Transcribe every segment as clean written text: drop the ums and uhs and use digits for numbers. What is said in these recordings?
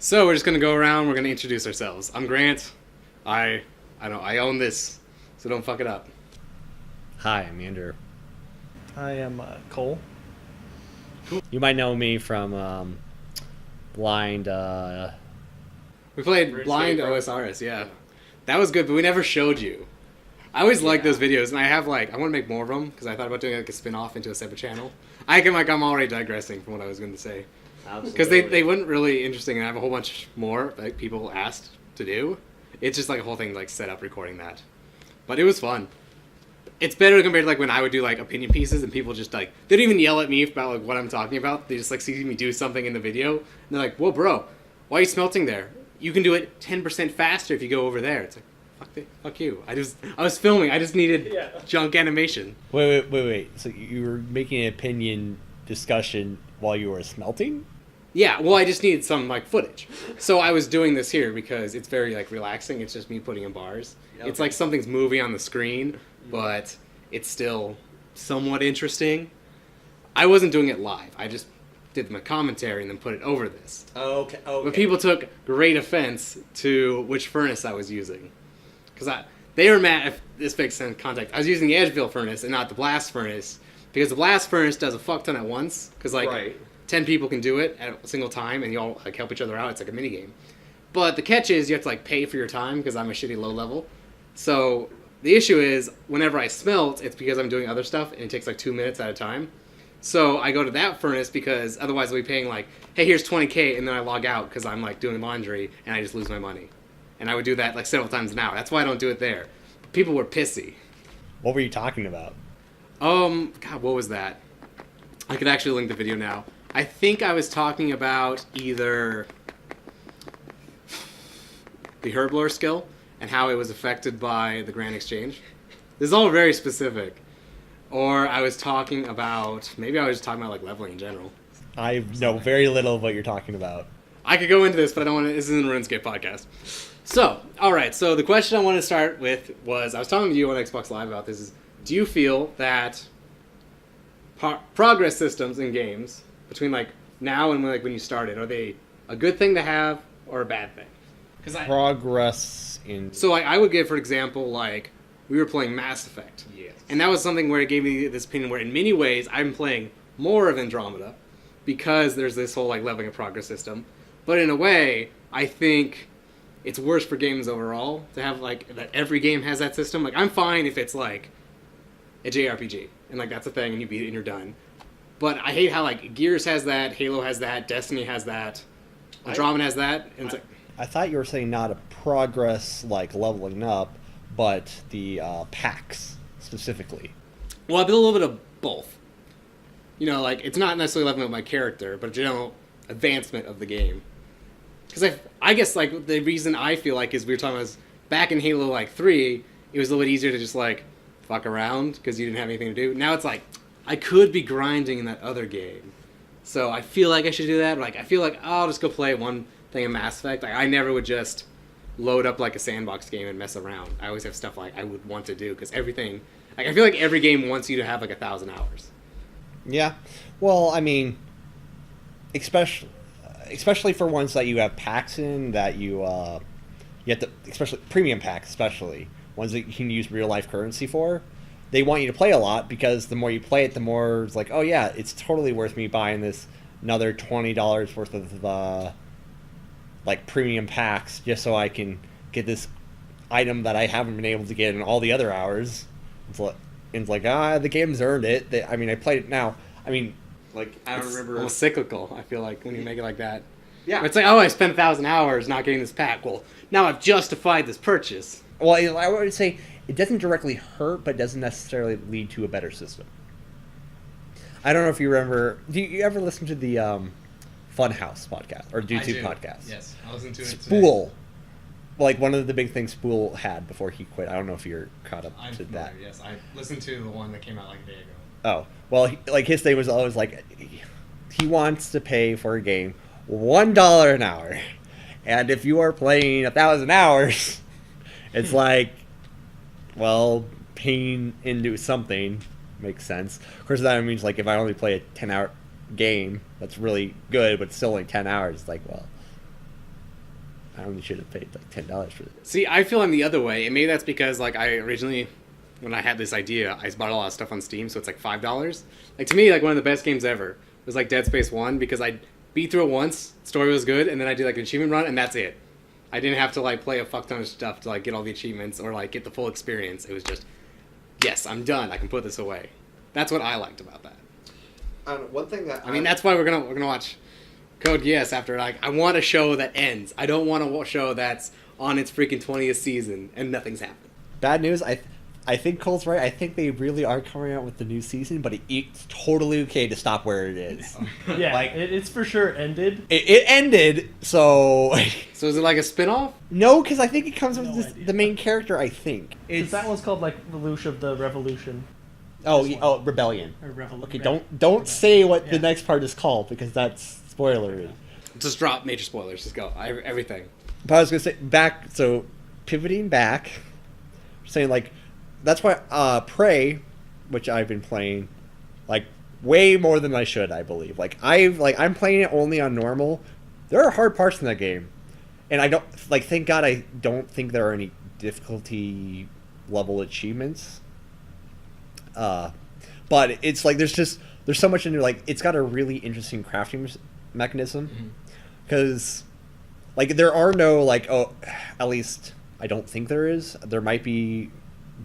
So we're just gonna go around. We're gonna introduce ourselves. I'm Grant. I own this, so don't fuck it up. Hi, I'm Andrew. I am Cole. You might know me from Blind. We played Blind OSRS. Yeah, that was good, but we never showed you. I always like those videos, and I want to make more of them because I thought about doing like a spin-off into a separate channel. I'm already digressing from what I was going to say. Because they weren't really interesting, and I have a whole bunch more like people asked to do. It's just like a whole thing like set up recording that, but it was fun. It's better compared to like when I would do like opinion pieces and people just like they don't even yell at me about like what I'm talking about. They just like see me do something in the video and they're like, "Whoa, bro, why are you smelting there? You can do it 10% faster if you go over there." It's like, fuck you. I was filming. I just needed junk animation. Wait. So you were making an opinion discussion while you were smelting? Yeah, well, I just needed some like footage. So I was doing this here because it's very like relaxing. It's just me putting in bars. Okay. It's like something's moving on the screen, but it's still somewhat interesting. I wasn't doing it live. I just did my commentary and then put it over this. Okay. But people took great offense to which furnace I was using. Because they were mad, if this makes sense context, I was using the Edgeville furnace and not the blast furnace. Because the blast furnace does a fuck ton at once. Because like 10 people can do it at a single time and you all like help each other out. It's like a mini game. But the catch is you have to like pay for your time because I'm a shitty low level. So the issue is whenever I smelt, it's because I'm doing other stuff and it takes like 2 minutes at a time. So I go to that furnace because otherwise I'll be paying like, hey, here's 20K, and then I log out because I'm like doing laundry and I just lose my money. And I would do that like several times an hour. That's why I don't do it there. But people were pissy. What were you talking about? God, what was that? I could actually link the video now. I think I was talking about either the Herbler skill and how it was affected by the Grand Exchange. This is all very specific. Or I was talking about, maybe I was just talking about like leveling in general. I know very little of what you're talking about. I could go into this, but I don't want to. This isn't a RuneScape podcast. So, alright, so the question I wanted to start with was, I was talking to you on Xbox Live about this, is do you feel that progress systems in games, between like now and when you started, are they a good thing to have or a bad thing? Progress in... So like, I would give, for example, like, we were playing Mass Effect. Yes. And that was something where it gave me this opinion where in many ways I'm playing more of Andromeda because there's this whole like leveling of progress system. But in a way, I think it's worse for games overall to have like that every game has that system. Like I'm fine if it's like a JRPG and like that's a thing and you beat it and you're done. But I hate how like Gears has that, Halo has that, Destiny has that, Andromeda has that. And it's like, I thought you were saying not a progress like leveling up, but the packs specifically. Well, I did a little bit of both. You know, like it's not necessarily leveling up my character, but a general advancement of the game. Because I guess like the reason I feel like is we were talking about back in Halo like 3, it was a little bit easier to just like fuck around because you didn't have anything to do. Now it's like I could be grinding in that other game, so I feel like I should do that. But, like I feel like I'll just go play one thing in Mass Effect. Like I never would just load up like a sandbox game and mess around. I always have stuff like I would want to do because everything. Like I feel like every game wants you to have like 1,000 hours. Yeah, well, I mean, especially for ones that you have packs in that you have to, especially premium packs, especially ones that you can use real life currency for. They want you to play a lot because the more you play it, the more it's like, oh yeah, it's totally worth me buying this another $20 worth of like premium packs just so I can get this item that I haven't been able to get in all the other hours. It's like the game's earned it. I played it now. I mean, like I don't remember. Almost cyclical. I feel like when you make it like that. Yeah. It's like, oh, I spent 1,000 hours not getting this pack. Well, now I've justified this purchase. Well, I would say it doesn't directly hurt, but doesn't necessarily lead to a better system. I don't know if you remember. Do you ever listen to the Funhouse podcast or YouTube podcast? Yes, I listened to it. Spool. Like one of the big things Spool had before he quit. I don't know if you're caught up to that. Yes, I listened to the one that came out like a day ago. Oh, well, like his thing was always like he wants to pay for a game $1 an hour, and if you are playing 1,000 hours, it's like, well, paying into something makes sense. Of course, that means like if I only play a 10-hour game, that's really good, but it's still only 10 hours. It's like, well, I only should have paid like $10 for it. See, I feel I'm the other way, and maybe that's because like I originally, when I had this idea, I bought a lot of stuff on Steam, so it's like $5. Like to me, like one of the best games ever was like Dead Space 1 because I beat through it once, story was good, and then I did like an achievement run, and that's it. I didn't have to like play a fuck ton of stuff to like get all the achievements or like get the full experience. It was just, yes, I'm done. I can put this away. That's what I liked about that. One thing that I mean, that's why we're gonna watch Code Geass after. Like, I want a show that ends. I don't want a show that's on its freaking 20th season and nothing's happened. bad news. I think Cole's right. I think they really are coming out with the new season, but it's totally okay to stop where it is. Yeah, Like- it's for sure ended. It ended, so So is it like a spin-off? no, because I think it comes with No this, idea. the main character. I think Because that one's called like Lelouch of the Revolution. Rebellion. Or Revolution. Okay, don't say what the Yeah. next part is called because that's spoilery. Just drop major spoilers. Just go. Everything. But I was gonna say pivoting back, saying like that's why Prey, which I've been playing, like way more than I should. I believe I'm playing it only on normal. There are hard parts in that game, and I don't like. Thank God I don't think there are any difficulty level achievements. But it's like there's so much in there. Like it's got a really interesting crafting mechanism because like there are no at least I don't think there is. There might be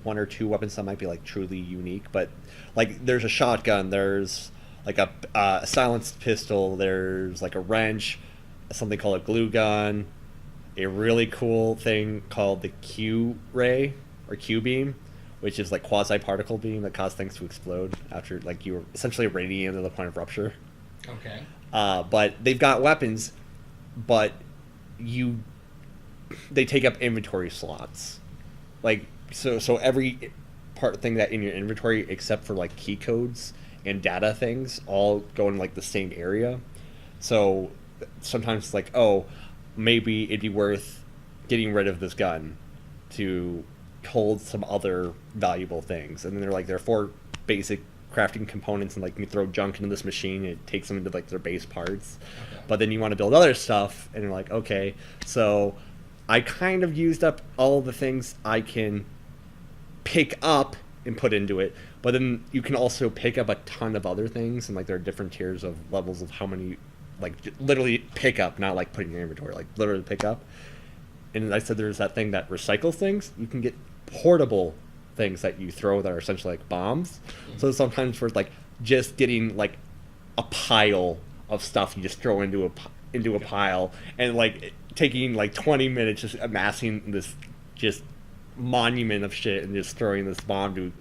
one or two weapons that might be like truly unique, but like there's a shotgun, there's like a silenced pistol, there's like a wrench, something called a glue gun, a really cool thing called the Q ray or Q beam, which is like quasi particle beam that cause things to explode after like you were essentially radiating to the point of rupture. Okay. But they've got weapons, but they take up inventory slots. Like so every thing that in your inventory except for like key codes and data things all go in like the same area. So sometimes it's like, oh, maybe it'd be worth getting rid of this gun to hold some other valuable things. And then there are 4 basic crafting components, and like you throw junk into this machine and it takes them into like their base parts. Okay. But then you want to build other stuff and you're like, okay, so I kind of used up all the things I can pick up and put into it, but then you can also pick up a ton of other things, and like there are different tiers of levels of how many, like literally pick up, not like putting in your inventory, like literally pick up. And I said there's that thing that recycles things. You can get portable things that you throw that are essentially like bombs. So sometimes for like just getting like a pile of stuff you just throw into a pile, and like taking like 20 minutes just amassing this just monument of shit and just throwing this bomb to.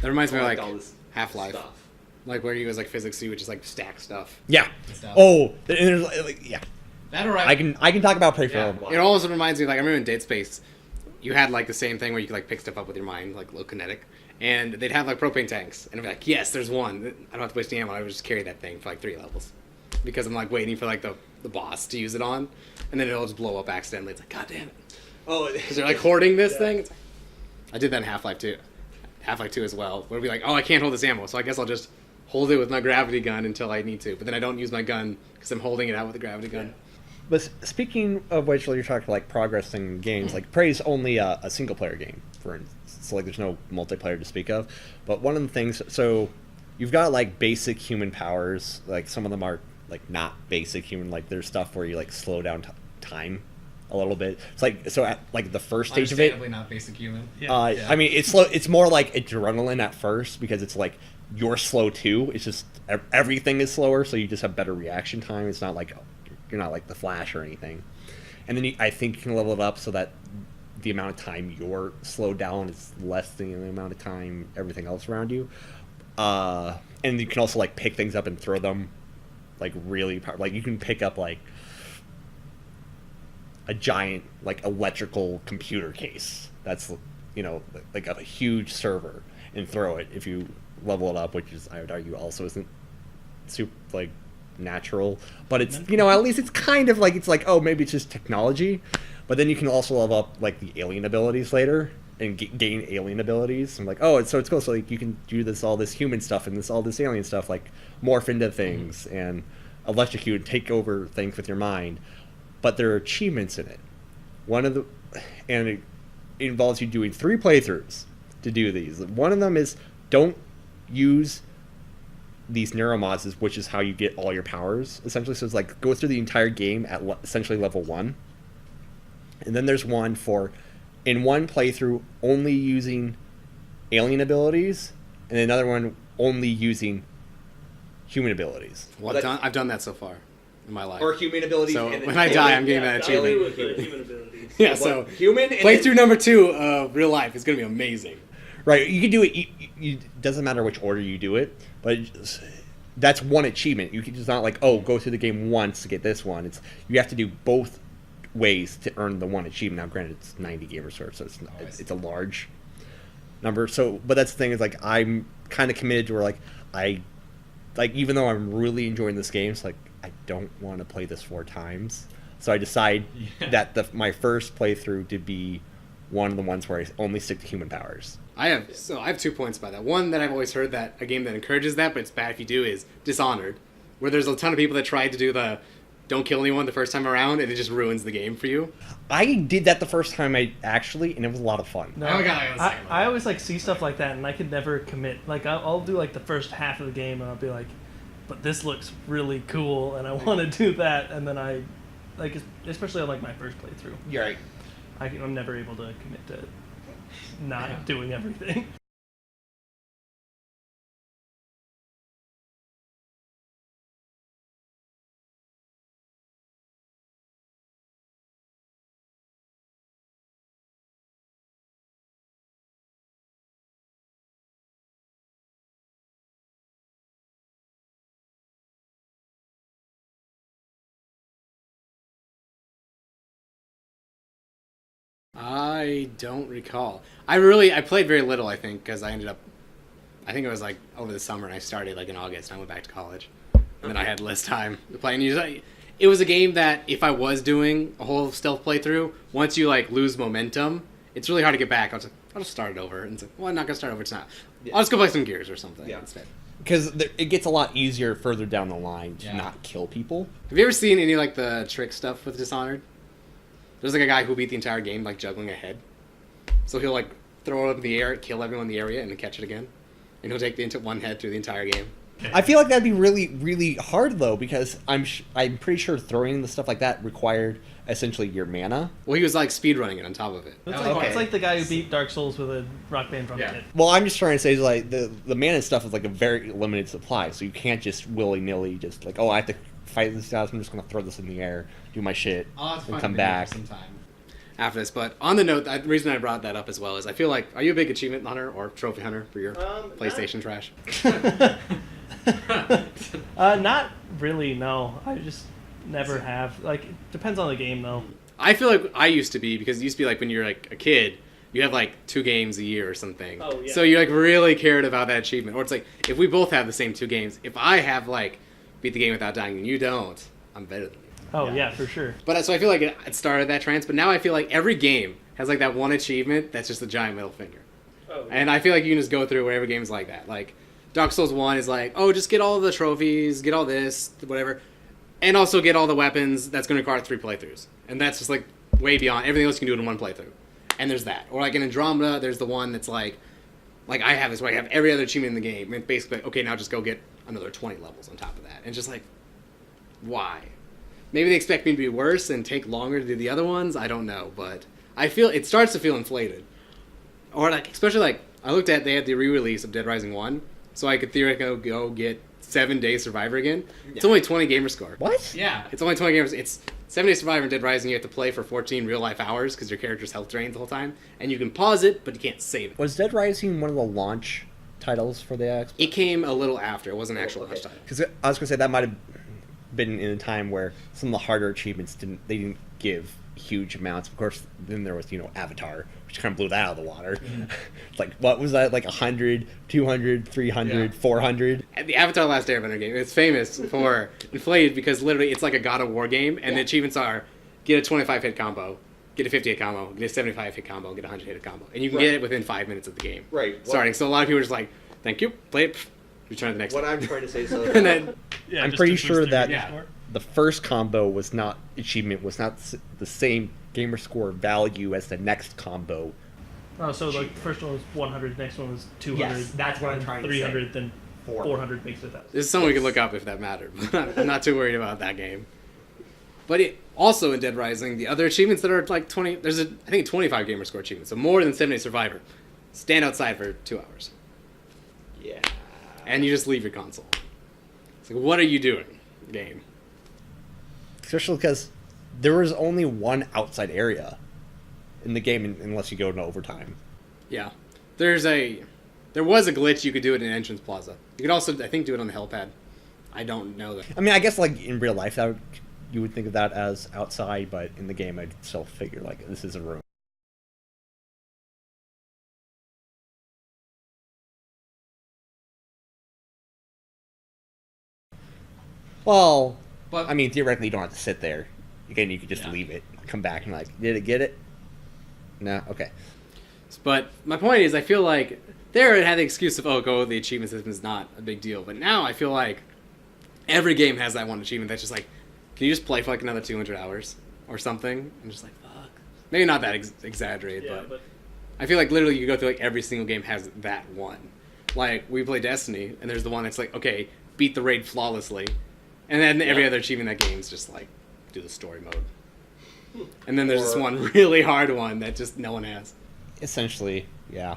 That reminds me of Collect all like this Half-Life. stuff. Like where you was like physics C, which is like stack stuff. Yeah. Stuff. Oh, and there's like yeah. That alright. I can talk about Prey for a Yeah. little. It also reminds me of, like, I remember in Dead Space, you had like the same thing where you could like pick stuff up with your mind, like low kinetic, and they'd have like propane tanks, and I'd be like, yes, there's one. I don't have to waste any ammo. I would just carry that thing for like 3 levels, because I'm like waiting for like the boss to use it on, and then it'll just blow up accidentally. It's like, god damn it. Oh, Because they're like hoarding this thing. It's like, I did that in Half-Life 2. Half-Life 2 as well. Where it'd be like, oh, I can't hold this ammo, so I guess I'll just hold it with my gravity gun until I need to. But then I don't use my gun because I'm holding it out with the gravity gun. But speaking of which, you're talking like progressing games. Like Prey's only a single player game, for instance. So like there's no multiplayer to speak of. But one of the things, so you've got like basic human powers. Like some of them are like not basic human. Like there's stuff where you like slow down time a little bit. It's like so at like the first stage of it. understandably not basic human. Yeah. Yeah. I mean, it's slow. It's more like adrenaline at first because it's like you're slow too. It's just everything is slower, so you just have better reaction time. It's not like you're not like the Flash or anything. And then I think you can level it up so that the amount of time you're slowed down is less than the amount of time everything else around you. And you can also like pick things up and throw them like really like you can pick up like a giant like electrical computer case that's like a huge server and throw it if you level it up, which is I would argue also isn't super like natural, but it's at least it's kind of like it's like, oh, maybe it's just technology. But then you can also level up like the alien abilities later and gain alien abilities. I'm like, oh, it's cool. So like you can do all this human stuff and all this alien stuff, like morph into things and electrocute and take over things with your mind. but there are achievements in it. And it involves you doing 3 playthroughs to do these. One of them is don't use these neuromods, which is how you get all your powers, essentially. So it's like go through the entire game at essentially level 1. And then there's one for, in one playthrough, only using alien abilities, and another one only using human abilities. Well, I've done that so far in my life. Or human abilities. So and when I die, I'm getting that achievement. With the human abilities. Yeah, so human playthrough number 2 of real life is going to be amazing. Right, you can do it. It doesn't matter which order you do it, but that's one achievement. You can just not like, oh, go through the game once to get this one. You have to do both ways to earn the one achievement. Now, granted, it's 90 gamer score, so it's a large number. So, but that's the thing is like I'm kind of committed to where even though I'm really enjoying this game, it's like I don't want to play this 4 times. So I decide that my first playthrough to be one of the ones where I only stick to human powers. I have 2 points by that. One that I've always heard that a game that encourages that, but it's bad if you do, is Dishonored, where there's a ton of people that tried to do the don't kill anyone the first time around, and it just ruins the game for you. I did that the first time and it was a lot of fun. No, I always like see stuff like that, and I could never commit. Like I'll do like the first half of the game, and I'll be like, but this looks really cool, and I want to do that, and then I, like, especially on like my first playthrough. You're right. I'm never able to commit to not doing everything. I don't recall. I played very little, I think, because I think it was like over the summer, and I started like in August, and I went back to college. And then I had less time to play. And it was a game that if I was doing a whole stealth playthrough, once you like lose momentum, it's really hard to get back. I was like, I'll just start it over. And it's like, well, I'm not going to start over. It's not. I'll just go play some Gears or something instead. Because it gets a lot easier further down the line to not kill people. Have you ever seen any like the trick stuff with Dishonored? There's like a guy who beat the entire game like juggling a head. So he'll like throw it up in the air, kill everyone in the area, and then catch it again. And he'll take one head through the entire game. I feel like that'd be really, really hard though, because I'm pretty sure throwing the stuff like that required essentially your mana. Well, he was like speedrunning it on top of it. It's like the guy who beat Dark Souls with a Rock Band drum kit. Well, I'm just trying to say is like the mana stuff is like a very limited supply, so you can't just willy nilly just like, oh, I have to fight this guy, so I'm just gonna throw this in the air, do my shit, and come back after this. But on the note, the reason I brought that up as well is I feel like, are you a big achievement hunter or trophy hunter for your PlayStation trash? Not really, no. I just never have. Like, it depends on the game, though. I feel like I used to be, because it used to be like when you're like a kid, you have like 2 games a year or something. Oh, yeah. So you like really cared about that achievement. Or it's like, if we both have the same 2 games, if I have like beat the game without dying and you don't, I'm better than you. Oh, yeah, for sure. But so I feel like it started that trance, but now I feel like every game has like that one achievement that's just a giant middle finger. Oh, yeah. And I feel like you can just go through whatever game's like that. Like, Dark Souls 1 is like, oh, just get all the trophies, get all this, whatever, and also get all the weapons. That's going to require 3 playthroughs. And that's just like way beyond. Everything else you can do it in 1 playthrough. And there's that. Or like in Andromeda, there's the one that's like I have this where I have every other achievement in the game. And basically, okay, now just go get another 20 levels on top of that. And just like, why? Maybe they expect me to be worse and take longer to do the other ones. I don't know. But I feel, it starts to feel inflated. Or like, especially like, I looked at, they had the re-release of Dead Rising 1. So I could theoretically go get 7 Days Survivor again. Yeah. It's only 20 gamer score. What? Yeah, it's only 20 gamers. It's 7 Days Survivor and Dead Rising. You have to play for 14 real life hours because your character's health drained the whole time, and you can pause it, but you can't save it. Was Dead Rising one of the launch titles for the Xbox? It came a little after. It wasn't an actual launch title. Because I was gonna say that might have been in a time where some of the harder achievements didn't give huge amounts. Of course, then there was Avatar, which kind of blew that out of the water. Mm-hmm. Like, what was that? Like 100, 200, 300, 400? And the Avatar Last Airbender game, it's famous for inflated because literally it's like a God of War game, and the achievements are get a 25 hit combo, get a 50 hit combo, get a 75 hit combo, get a 100 hit combo, and you can get it within 5 minutes of the game. Right. Starting. So a lot of people are just like, thank you, play it, return to the next what one. I'm trying to say, so and then I'm pretty sure that the first combo was not the same gamer score value as the next combo. Oh, so like the first one was 100, next one was 200. Yes, that's what I'm trying to say. 300, then 400 makes it 1,000. This is something we could look up if that mattered. I'm not too worried about that game. But also in Dead Rising, the other achievements that are like 20, there's I think 25 gamer score achievements, so more than 7-Day Survivor. Stand outside for 2 hours. Yeah. And you just leave your console. It's like, what are you doing, game? Especially because there was only one outside area in the game unless you go into overtime. Yeah. There was a glitch you could do it in Entrance Plaza. You could also, I think, do it on the helipad. I don't know that. I mean, I guess like in real life, you would think of that as outside, but in the game, I'd still figure like this is a room. Well, but I mean, theoretically, you don't have to sit there. Again, you could just leave it, come back, and like, did it get it? No, okay. But my point is, I feel like there it had the excuse of, the achievement system is not a big deal. But now I feel like every game has that one achievement that's just like, can you just play for like another 200 hours or something? I'm just like, fuck. Maybe not that exaggerated, but I feel like literally you go through like every single game has that one. Like we play Destiny, and there's the one that's like, okay, beat the raid flawlessly, and then every other achievement in that game is just like, do the story mode. And then there's this one really hard one that just no one has. Essentially, yeah.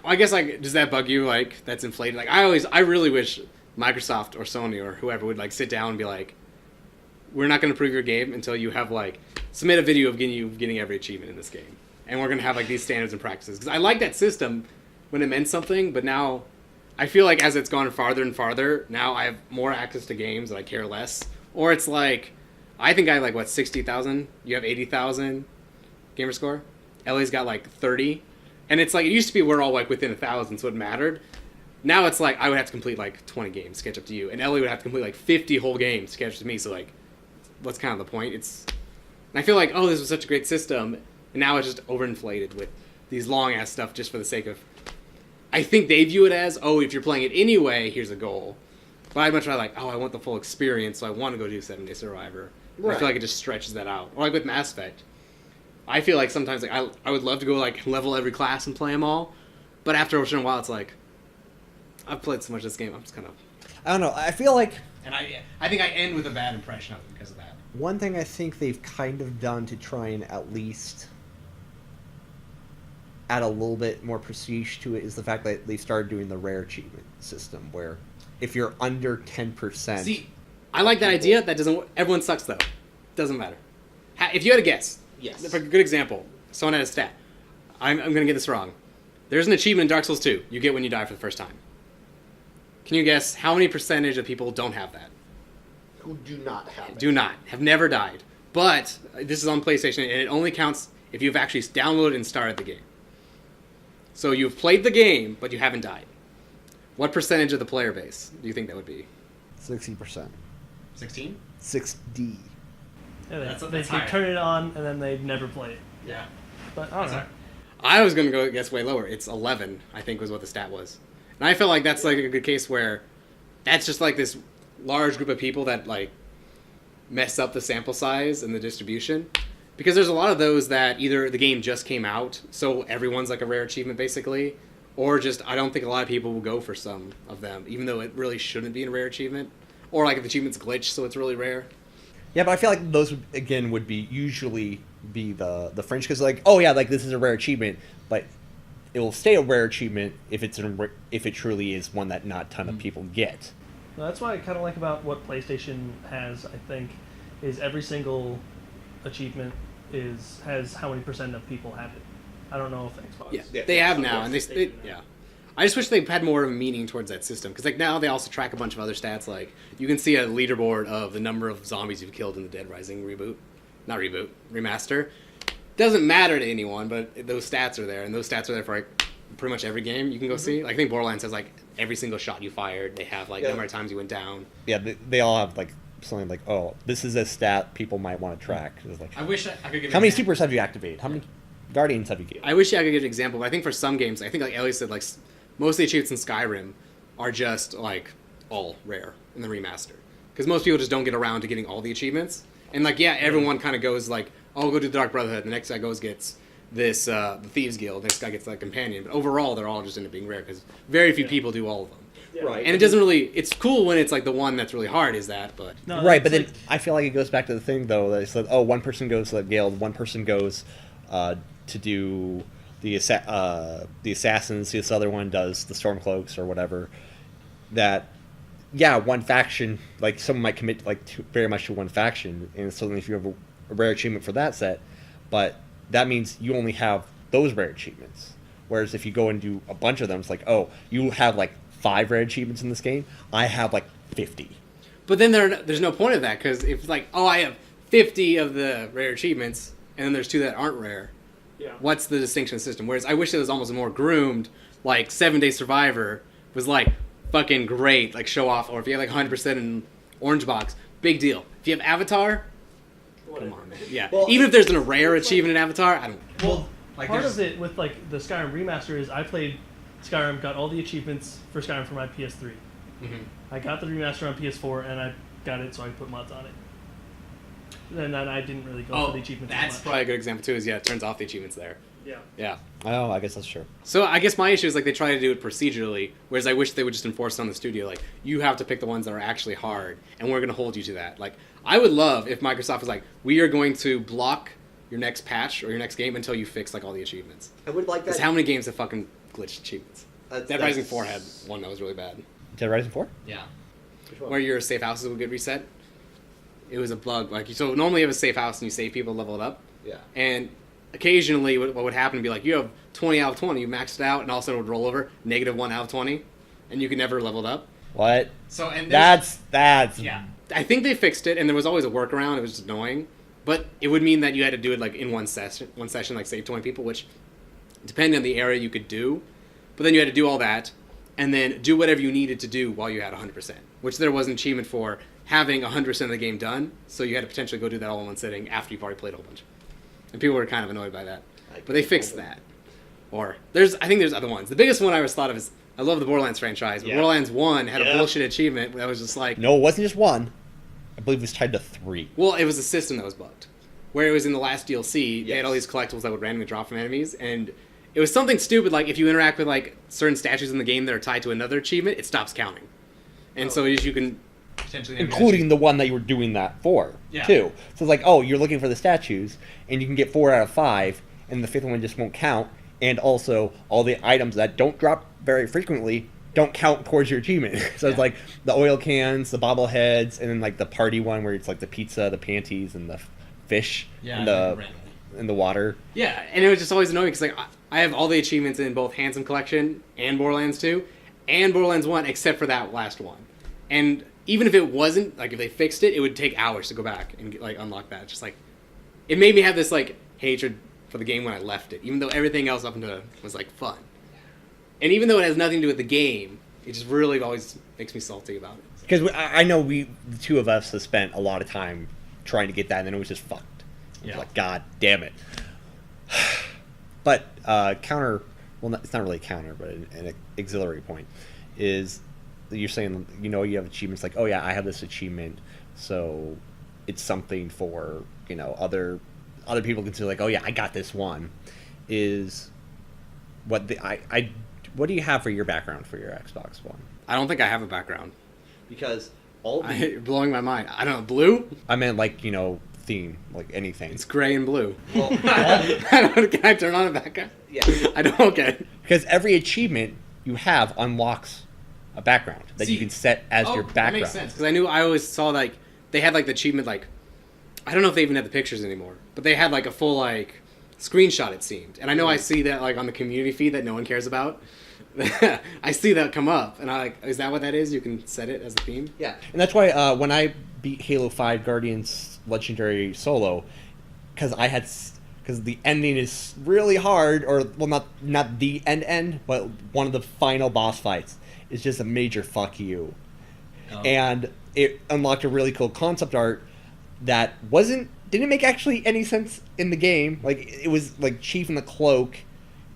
I guess like, does that bug you? Like that's inflated. Like I really wish Microsoft or Sony or whoever would like sit down and be like, we're not going to prove your game until you have like submit a video of getting every achievement in this game, and we're going to have like these standards and practices. Because I like that system when it meant something, but now I feel like as it's gone farther and farther, now I have more access to games that I care less. Or it's like, I think I have like 60,000. You have 80,000 gamer score. Ellie's got like 30, and it's like it used to be we're all like within 1,000, so it mattered. Now it's like I would have to complete like 20 games to catch up to you, and Ellie would have to complete like 50 whole games to catch up to me. So like, what's kind of the point? And I feel like, this was such a great system, and now it's just overinflated with these long ass stuff just for the sake of. I think they view it as, if you're playing it anyway, here's a goal. But I'd much rather like, I want the full experience, so I want to go do 7-Day Survivor. Right. I feel like it just stretches that out. Or like with Mass Effect, I feel like sometimes like I would love to go like level every class and play them all, but after a certain while, it's like I've played so much of this game, I'm just kind of. I don't know. I feel like, and I think I end with a bad impression of it because of that. One thing I think they've kind of done to try and at least add a little bit more prestige to it is the fact that they started doing the rare achievement system, where if you're under 10%. See, I like that idea. That doesn't. Everyone sucks though. Doesn't matter. If you had a guess. Yes. For a good example, someone had a stat. I'm going to get this wrong. There's an achievement in Dark Souls 2 you get when you die for the first time. Can you guess how many percentage of people don't have that? Who do not have it. Do not. Have never died. But this is on PlayStation, and it only counts if you've actually downloaded and started the game. So you've played the game, but you haven't died. What percentage of the player base do you think that would be? 60%. 16? 6D. Yeah, they turn it on and then they never play it. Yeah. But I don't know. I was going to go guess way lower. It's 11, I think was what the stat was. And I feel like that's like a good case where that's just like this large group of people that like mess up the sample size and the distribution. Because there's a lot of those that either the game just came out, so everyone's like a rare achievement basically, or just I don't think a lot of people will go for some of them, even though it really shouldn't be a rare achievement. Or like if the achievement's glitched, so it's really rare. Yeah, but I feel like those again would be usually be the fringe, because like, like this is a rare achievement, but it will stay a rare achievement if it truly is one that not a ton of people get. Well, that's what I kind of like about what PlayStation has. I think is every single achievement has how many percent of people have it. I don't know if Xbox. Yeah, they have now, and they I just wish they had more of a meaning towards that system, because like now they also track a bunch of other stats. Like you can see a leaderboard of the number of zombies you've killed in the Dead Rising remaster. Doesn't matter to anyone, but those stats are there, and those stats are there for like pretty much every game you can go see. Like, I think Borderlands has like every single shot you fired. They have like number of times you went down. Yeah, they all have like something like, this is a stat people might want to track. It's like, I wish I could give. How many supers have you activated? How many Guardians have you killed? I wish I could give an example, but I think for some games, I think like Ellie said, like most of the achievements in Skyrim are just like all rare in the remaster. because most people just don't get around to getting all the achievements. And like, yeah, everyone kind of goes like, oh, I'll go do the Dark Brotherhood. The next guy gets this the Thieves Guild. The next guy gets the Companion. But overall, they're all just end up being rare because very few people do all of them. Yeah. Right. And it doesn't really. It's cool when it's like the one that's really hard is that, but No, Right, but that's then I feel like it goes back to the thing though that it's like, oh, one person goes to the guild, one person goes to do the assassins, this other one does the Stormcloaks or whatever. That, yeah, one faction, like someone might commit like very much to one faction, and suddenly if you have a rare achievement for that set, but that means you only have those rare achievements. Whereas if you go and do a bunch of them, it's like, oh, you have like 5 rare achievements in this game. I have like 50. But then there's no point of that, because if like, oh, I have 50 of the rare achievements, and then there's 2 that aren't rare, Yeah. what's the distinction system? Whereas I wish it was almost more groomed, like 7 Day Survivor was like fucking great, like show off, or if you have like 100% in Orange Box, big deal. If you have Avatar, Whatever. come on, man. Yeah, Well, even if there's a rare achievement in Avatar, I don't. Well, like part there's- of it with like the Skyrim remaster is I played Skyrim, got all the achievements for Skyrim for my PS3. Mhm. I got the remaster on PS4, and I got it, so I put mods on it. And then I didn't really go Oh, for the achievements. as that's much. probably a good example too. Is yeah, it turns off the achievements there. Yeah. Yeah. Oh, I guess that's true. So I guess my issue is like they try to do it procedurally, whereas I wish they would just enforce it on the studio. Like you have to pick the ones that are actually hard, and we're going to hold you to that. Like I would love if Microsoft was like, we are going to block your next patch or your next game until you fix like all the achievements. I would like Because how many games have fucking glitched achievements? That's- Dead Rising that's- 4 had one that was really bad. Dead Rising 4? Yeah. Which one? Where your safe houses would get reset. It was a bug. Like so normally you have a safe house and you save people to level it up. Yeah. And occasionally what would happen would be like you have 20 out of 20, you maxed it out, and all of a sudden it would roll over -1 out of 20, and you can never level it up. What? So and That's yeah. I think they fixed it, and there was always a workaround. It was just annoying, but it would mean that you had to do it like in one session, like save 20 people, which depending on the area you could do, but then you had to do all that, and then do whatever you needed to do while you had 100%, which there was an achievement for having 100% of the game done, so you had to potentially go do that all in one sitting after you've already played a whole bunch. And people were kind of annoyed by that. But they fixed that. Or, I think there's other ones. The biggest one I always thought of is, I love the Borderlands franchise, but Yeah. Borderlands 1 had a Yeah. bullshit achievement that was just like, No, it wasn't just one. I believe it was tied to 3. well, it was a system that was bugged. Where it was in the last DLC, they had Yes. all these collectibles that would randomly drop from enemies, and it was something stupid like if you interact with like certain statues in the game that are tied to another achievement, it stops counting. And so you can potentially Including the one that you were doing that for, Yeah. too. So it's like, oh, you're looking for the statues, and you can get 4 out of 5, and the 5th one just won't count, and also all the items that don't drop very frequently don't count towards your achievement. So it's Yeah. like the oil cans, the bobbleheads, and then like the party one where it's like the pizza, the panties, and the fish, and the water. Yeah, and it was just always annoying because like I have all the achievements in both Handsome Collection and Borderlands 2 and Borderlands 1 except for that last one. And even if it wasn't, like if they fixed it, it would take hours to go back and like unlock that. It's just like it made me have this like hatred for the game when I left it, even though everything else up until it was like fun. And even though it has nothing to do with the game, it just really always makes me salty about it. Because I know the two of us have spent a lot of time trying to get that, and then it was just fucked. It was Yeah. like, God damn it. But counter, well, it's not really a counter, but an auxiliary point is that you're saying, you know, you have achievements like, oh yeah, I have this achievement, so it's something for, you know, other people can say like, oh yeah, I got this one. Is what what do you have for your background for your Xbox One? I don't think I have a background. Because all You're blowing my mind. I don't know, blue? I meant like, you know, theme, like anything. It's gray and blue. Well, I don't, can I turn on a background? yeah. I don't, okay. Because every achievement you have unlocks a background that you See- can set as your That background. makes sense, because I always saw like, they had like the achievement like, I don't know if they even had the pictures anymore, but they had like a full like screenshot it seemed. And I know I see that like on the community feed that no one cares about. I see that come up, and I like, is that what that is? You can set it as the theme? Yeah, and that's why when I beat Halo 5 Guardians Legendary Solo, because the ending is really hard, or well, not the end, but one of the final boss fights is just a major fuck you, and it unlocked a really cool concept art that didn't make actually any sense in the game. Like it was like Chief in the cloak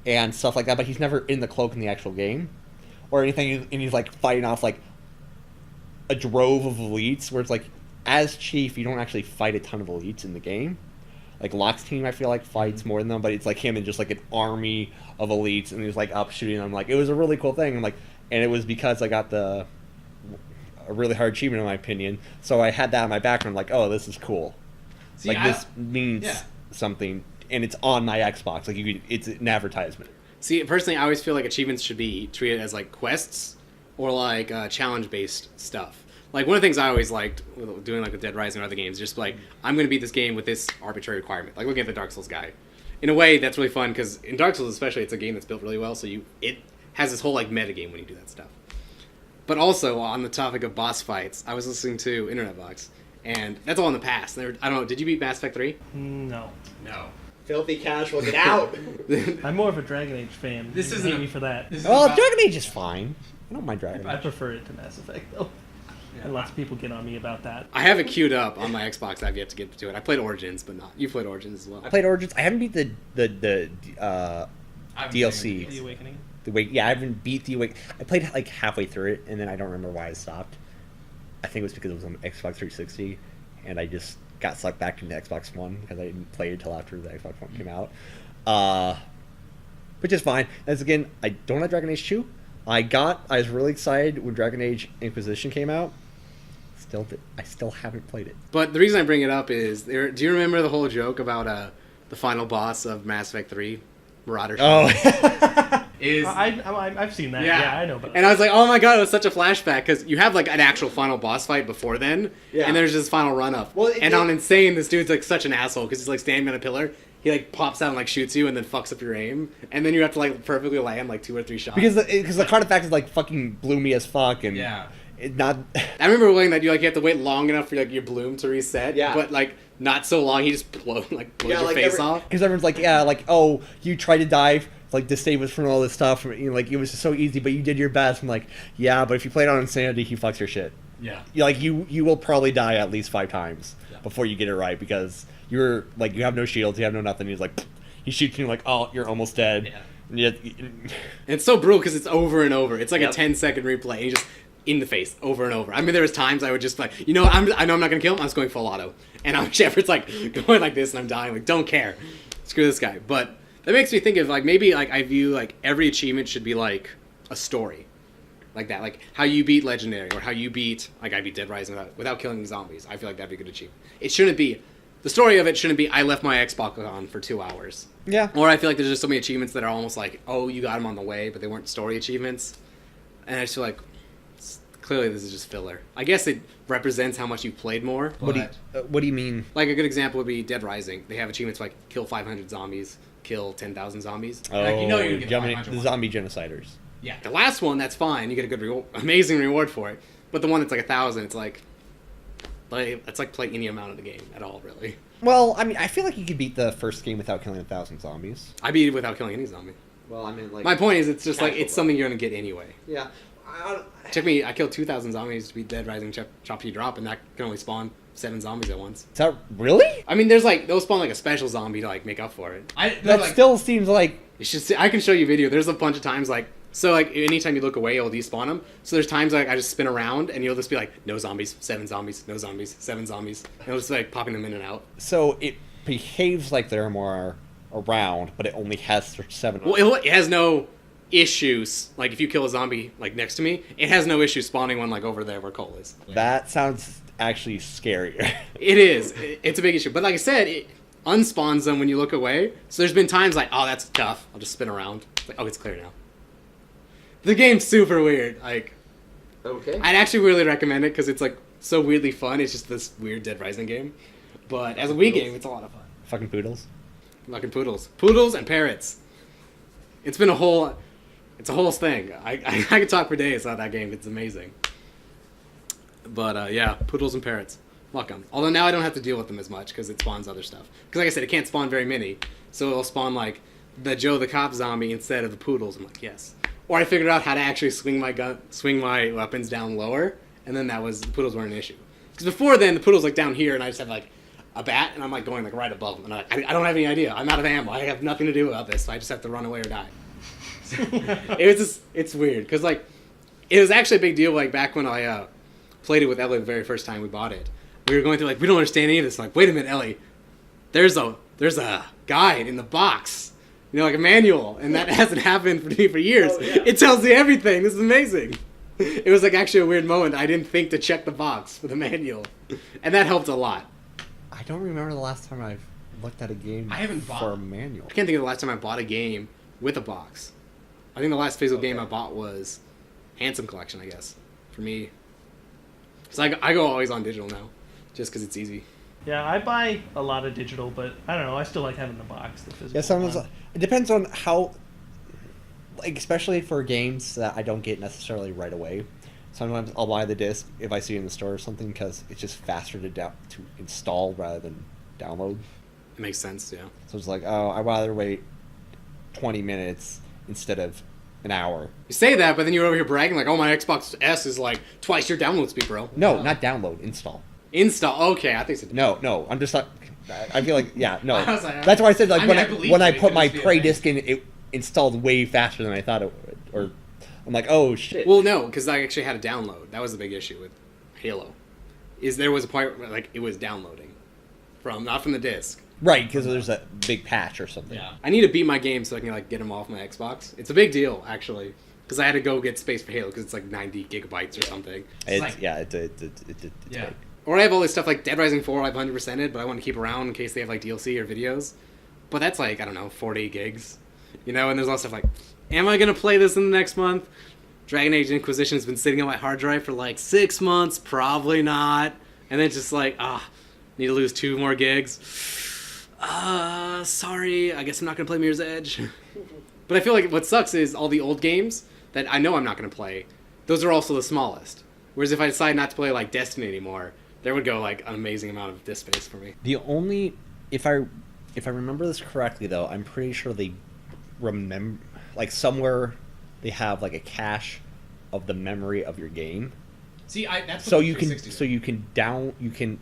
and stuff like that, but he's never in the cloak in the actual game or anything, and he's like fighting off like a drove of elites where it's like, as chief, you don't actually fight a ton of elites in the game. Like Locke's team, I feel like fights more than them, but it's like him and just like an army of elites, and he's like up shooting them. Like it was a really cool thing, and it was because I got a really hard achievement in my opinion. So I had that in my background, like, oh, this is cool. See, this means something, and it's on my Xbox. Like it's an advertisement. See, personally, I always feel like achievements should be treated as like quests or like challenge-based stuff. Like one of the things I always liked doing like with Dead Rising or other games, just like I'm going to beat this game with this arbitrary requirement. Like looking at the Dark Souls guy. In a way, that's really fun because in Dark Souls especially, it's a game that's built really well, so it has this whole like meta game when you do that stuff. But also on the topic of boss fights, I was listening to Internet Box, and that's all in the past. I don't know. Did you beat Mass Effect 3? No. Filthy casual, get out! I'm more of a Dragon Age fan. This You isn't hate me for that. Well, Dragon Age is fine. I don't mind Dragon Age. I prefer it to Mass Effect though. And lots of people get on me about that. I have it queued up on my Xbox. I've yet to get to it. I played Origins, but not. You played Origins as well. I played Origins. I haven't beat the DLC. The Awakening. I haven't beat the Awakening. I played like halfway through it, and then I don't remember why I stopped. I think it was because it was on Xbox 360, and I just got sucked back into Xbox One because I didn't play it until after the Xbox One came out. Which is fine. As again, I don't have Dragon Age 2. I was really excited when Dragon Age Inquisition came out. I still haven't played it. But the reason I bring it up is, do you remember the whole joke about the final boss of Mass Effect 3, Marauder? Oh. I've seen that. Yeah, I know about And I was like, oh my god, it was such a flashback, because you have like an actual final boss fight before then, and there's this final run-up. Well, on Insane, this dude's like such an asshole, because he's like standing on a pillar, he like pops out and like shoots you and then fucks up your aim, and then you have to like perfectly land like 2 or 3 shots. Because the artifact is like fucking bloomy as fuck, and not. I remember playing that you have to wait long enough for like your bloom to reset. Yeah. But like not so long, he just blows your face off. Because everyone's like, oh, you tried to dive, like to save us from all this stuff. Like it was just so easy, but you did your best. I'm like, yeah, but if you play it on Insanity, he fucks your shit. Yeah. You will probably die at least 5 times before you get it right, because you're like, you have no shields, you have no nothing. He's like, he shoots you like, oh, you're almost dead. Yeah. And it's so brutal because it's over and over. It's like a 10-second replay. You just in the face over and over. I mean, there was times I would just like, I know I'm not gonna kill him. I'm just going full auto, and Shepard's like going like this, and I'm dying. Like, don't care, screw this guy. But that makes me think of like maybe like I view like every achievement should be like a story, like that, like how you beat Legendary or how you beat like I beat Dead Rising without killing zombies. I feel like that'd be a good achievement. It shouldn't be. The story of it shouldn't be I left my Xbox on for 2 hours. Yeah. Or I feel like there's just so many achievements that are almost like, oh, you got them on the way, but they weren't story achievements, and I just feel like. Clearly, this is just filler. I guess it represents how much you played more. What do you mean? Like, a good example would be Dead Rising. They have achievements like kill 500 zombies, kill 10,000 zombies. Oh, like, you're get the zombie genociders. Yeah. The last one, that's fine. You get a good, amazing reward for it. But the one that's like 1,000, it's like play any amount of the game at all, really. Well, I mean, I feel like you could beat the first game without killing 1,000 zombies. I beat it without killing any zombie. Well, I mean, like... My point is, it's just like, it's something you're going to get anyway. Yeah. I killed 2,000 zombies to beat Dead Rising Chop You Drop, and that can only spawn 7 zombies at once. Is that really? I mean, there's like, they'll spawn like a special zombie to like make up for it. Still seems like... I can show you a video. There's a bunch of times like, so like anytime you look away, it'll despawn them. So there's times like I just spin around and you'll just be like, no zombies, 7 zombies, no zombies, 7 zombies. And it'll just like popping them in and out. So it behaves like there are more around, but it only has 7. Well, it has no issues. Like if you kill a zombie like next to me, it has no issue spawning one like over there where Cole is. That sounds actually scarier. It is. It's a big issue. But like I said, it unspawns them when you look away. So there's been times like, oh, that's tough. I'll just spin around. It's like, oh, it's clear now. The game's super weird. Like, okay. I'd actually really recommend it because it's like so weirdly fun. It's just this weird Dead Rising game. But as a Wii game, it's a lot of fun. Fucking poodles. Fucking poodles. Poodles and parrots. It's a whole thing. I could talk for days about that game. It's amazing. But yeah, poodles and parrots. Fuck them. Although now I don't have to deal with them as much because it spawns other stuff. Because like I said, it can't spawn very many. So it'll spawn like the Joe the Cop zombie instead of the poodles. I'm like, yes. Or I figured out how to actually swing my weapons down lower, and then the poodles weren't an issue. Because before then, the poodles like down here, and I just have like a bat, and I'm like going like right above them, and I don't have any idea. I'm out of ammo. I have nothing to do about this, so I just have to run away or die. It's weird because like it was actually a big deal like back when I played it with Ellie the very first time we bought it. We were going through like, we don't understand any of this. I'm like, wait a minute, Ellie. There's a guide in the box, like a manual, and that hasn't happened for me for years. Oh, yeah. It tells you everything. This is amazing. It was like actually a weird moment. I didn't think to check the box for the manual, and that helped a lot. I don't remember the last time I've looked at a game I haven't for a manual. I can't think of the last time I bought a game with a box. I think the last physical game I bought was Handsome Collection, I guess, for me. So I go always on digital now, just because it's easy. Yeah, I buy a lot of digital, but I don't know. I still like having the box, the physical. Yeah, sometimes one. it depends on how, like, especially for games that I don't get necessarily right away. Sometimes I'll buy the disc if I see it in the store or something because it's just faster to install rather than download. It makes sense, yeah. So it's like, oh, I'd rather wait 20 minutes instead of an hour. You say that, but then you're over here bragging like, oh, my Xbox S is like twice your download speed, bro. No, not download, install. Install. Okay, I think so. No, I'm just not. I feel like, yeah, no. I was like, That's why I said, like, I believe when I it put could my just be a Prey thing. disc in, it installed way faster than I thought it would. Or I'm like, oh shit. Well, no, because I actually had a download. That was the big issue with Halo. Is there was a point where like it was downloading not from the disc. Right, because there's a big patch or something. Yeah. I need to beat my game so I can like get them off my Xbox. It's a big deal actually, because I had to go get space for Halo because it's like 90 gigabytes or something. It's Yeah. big. Or I have all this stuff like Dead Rising 4 I've 100%ed, but I want to keep around in case they have like DLC or videos. But that's like, I don't know, 40 gigs. And there's a lot of stuff like, am I going to play this in the next month? Dragon Age Inquisition has been sitting on my hard drive for like 6 months. Probably not. And then it's just like, need to lose 2 more gigs. Sorry, I guess I'm not going to play Mirror's Edge. But I feel like what sucks is all the old games that I know I'm not going to play, those are also the smallest. Whereas if I decide not to play like Destiny anymore, there would go like an amazing amount of disk space for me. The only, if I remember this correctly though, I'm pretty sure they remember, like somewhere they have like a cache of the memory of your game. See, that's So you can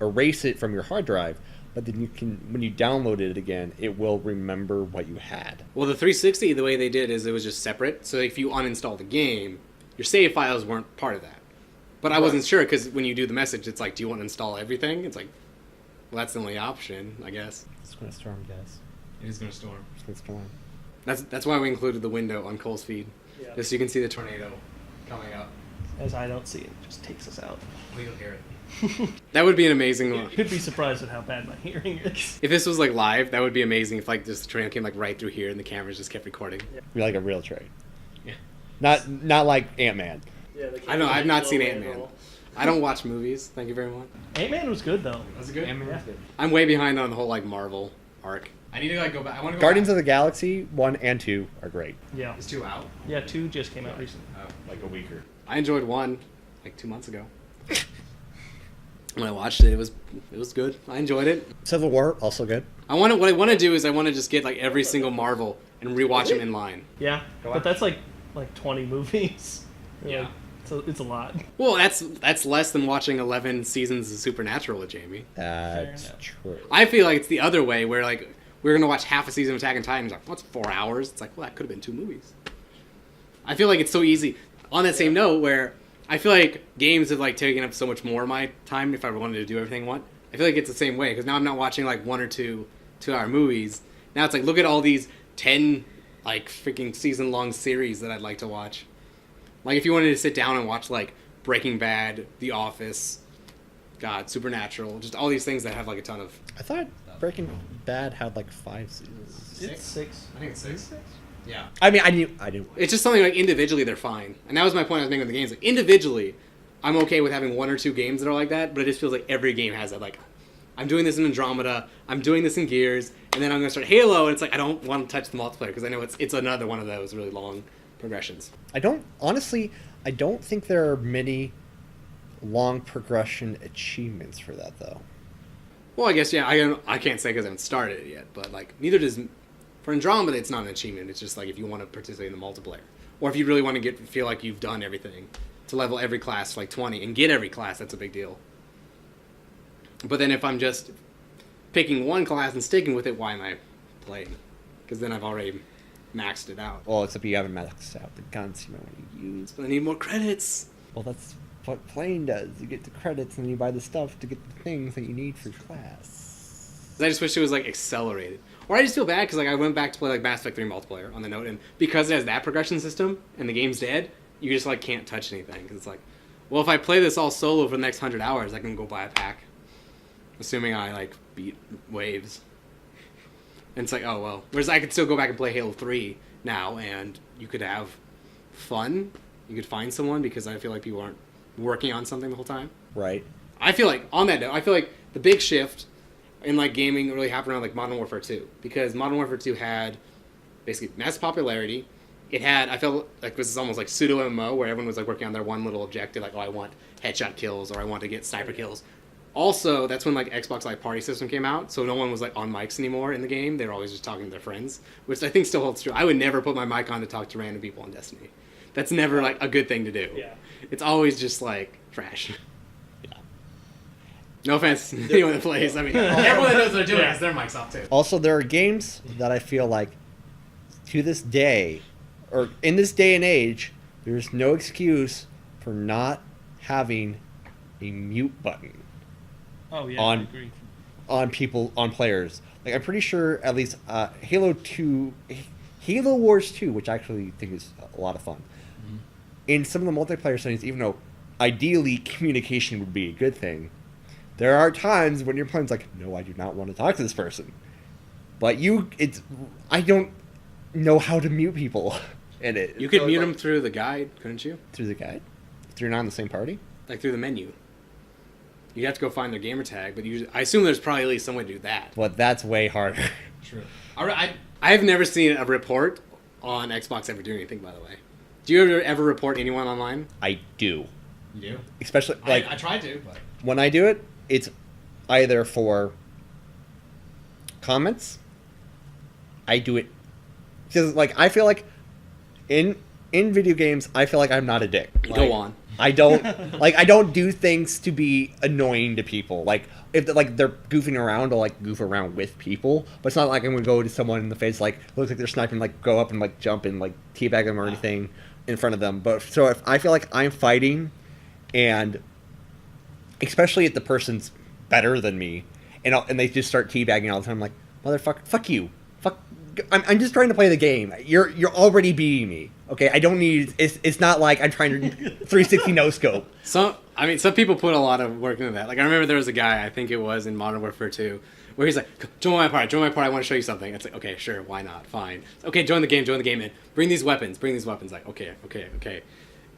erase it from your hard drive, but then when you download it again, it will remember what you had. Well, the 360, the way they did is it was just separate. So if you uninstall the game, your save files weren't part of that. But I wasn't sure because when you do the message, it's like, do you want to install everything? It's like, well, that's the only option, I guess. It's going to storm, guys. It is going to storm. It's going to storm. That's why we included the window on Cole's feed. Yeah. Just so you can see the tornado coming up. As I don't see it, it just takes us out. We'll hear it. That would be an amazing one. You'd be surprised at how bad my hearing is. If this was like live, that would be amazing if like this tornado came like right through here and the cameras just kept recording. You're like a real train. Yeah. Not like Ant-Man. Yeah, I know, I've not seen Ant-Man. I don't watch movies, thank you very much. Ant-Man was good though. Was it good? Ant-Man was good. I'm way behind on the whole like Marvel arc. I need to like go back. I want to go Guardians back. of the Galaxy 1 and 2 are great. Yeah. Is 2 out? Yeah, 2 just came out recently. Oh. Like a week or... I enjoyed 1 like 2 months ago. When I watched it, it was good. I enjoyed it. Civil War, also good. What I want to do is I want to just get like every single Marvel and rewatch them in line. Yeah, Go on. but that's like 20 movies. Yeah. Like, so it's a lot. Well, that's less than watching 11 seasons of Supernatural with Jamie. That's enough. true. I feel like it's the other way where like we're gonna watch half a season of Attack on Titan. It's like, what's 4 hours? It's like, well, that could have been 2 movies. I feel like it's so easy. On that same note, where I feel like games have like taken up so much more of my time if I wanted to do everything I want. I feel like it's the same way because now I'm not watching like 1 or 2 2-hour movies. Now it's like, look at all these 10 like freaking season long series that I'd like to watch. Like if you wanted to sit down and watch like Breaking Bad, The Office, Supernatural, just all these things that have like a ton of. I thought Breaking Bad had like 5 seasons. It's 6. I think it's 6. Yeah. I mean, I knew. It's just something like individually they're fine. And that was my point I was making with the games. Like individually, I'm okay with having 1 or 2 games that are like that, but it just feels like every game has that. Like, I'm doing this in Andromeda, I'm doing this in Gears, and then I'm going to start Halo, and it's like I don't want to touch the multiplayer because I know it's another one of those really long progressions. I don't think there are many long progression achievements for that though. Well, I guess, yeah, I can't say because I haven't started it yet, but like neither does... For Andromeda, it's not an achievement. It's just like if you want to participate in the multiplayer. Or if you really want to feel like you've done everything to level every class to like 20 and get every class, that's a big deal. But then if I'm just picking one class and sticking with it, why am I playing? Because then I've already maxed it out. Well, except you haven't maxed out the guns you want to use. But I need more credits. Well, that's what playing does. You get the credits and you buy the stuff to get the things that you need for class. I just wish it was like accelerated. Or I just feel bad because like I went back to play like Mass Effect 3 multiplayer on the Note, and because it has that progression system and the game's dead, you just like can't touch anything because it's like, well, if I play this all solo for the next 100 hours, I can go buy a pack, assuming I like beat waves. And it's like, oh well. Whereas I could still go back and play Halo 3 now, and you could have fun. You could find someone because I feel like people aren't working on something the whole time. Right. I feel like on that note, I feel like the big shift in like gaming really happened around like Modern Warfare 2, because Modern Warfare 2 had basically mass popularity. It had, I felt like this is almost like pseudo MMO where everyone was like working on their one little objective, like, oh, I want headshot kills or I want to get sniper kills. Also, that's when like Xbox Live Party system came out, so no one was like on mics anymore in the game. They were always just talking to their friends, which I think still holds true. I would never put my mic on to talk to random people on Destiny. That's never like a good thing to do. Yeah. It's always just like trash. No offense to anyone that plays. I mean, everyone that knows what they're doing has their mics off too. Also, there are games that I feel like, to this day, or in this day and age, there's no excuse for not having a mute button Oh yeah, On- I agree. on players. Like, I'm pretty sure at least Halo Wars 2, which I actually think is a lot of fun. Mm-hmm. In some of the multiplayer settings, even though ideally communication would be a good thing, there are times when your playing's like, no, I do not want to talk to this person. But I don't know how to mute people in it. You could So mute it's them through the guide, couldn't you? through the guide. If you're not in the same party. Like through the menu. You'd have to go find their gamer tag, but I assume there's probably at least some way to do that. But that's way harder. True. I've never seen a report on Xbox ever do anything, by the way. Do you ever report anyone online? I do. You do? Especially, like, I tried to, but... when I do it, it's either for comments. I do it because, like, I feel like in video games, I feel like I'm not a dick. Go on. I don't do things to be annoying to people. Like, if they're goofing around, I'll like goof around with people. But it's not like I'm gonna go to someone in the face, like, looks like they're sniping, like, go up and like jump and like teabag them or anything in front of them. But so if I feel like I'm fighting, and especially if the person's better than me, and they just start teabagging all the time, I'm like, motherfucker, fuck you, fuck. I'm just trying to play the game. You're already beating me. Okay, I don't need. It's not like I'm trying to 360 no scope. Some people put a lot of work into that. Like, I remember there was a guy, I think it was in Modern Warfare 2, where he's like, join my party, I want to show you something. It's like, okay, sure, why not, fine. Okay, join the game, and bring these weapons. Like, okay.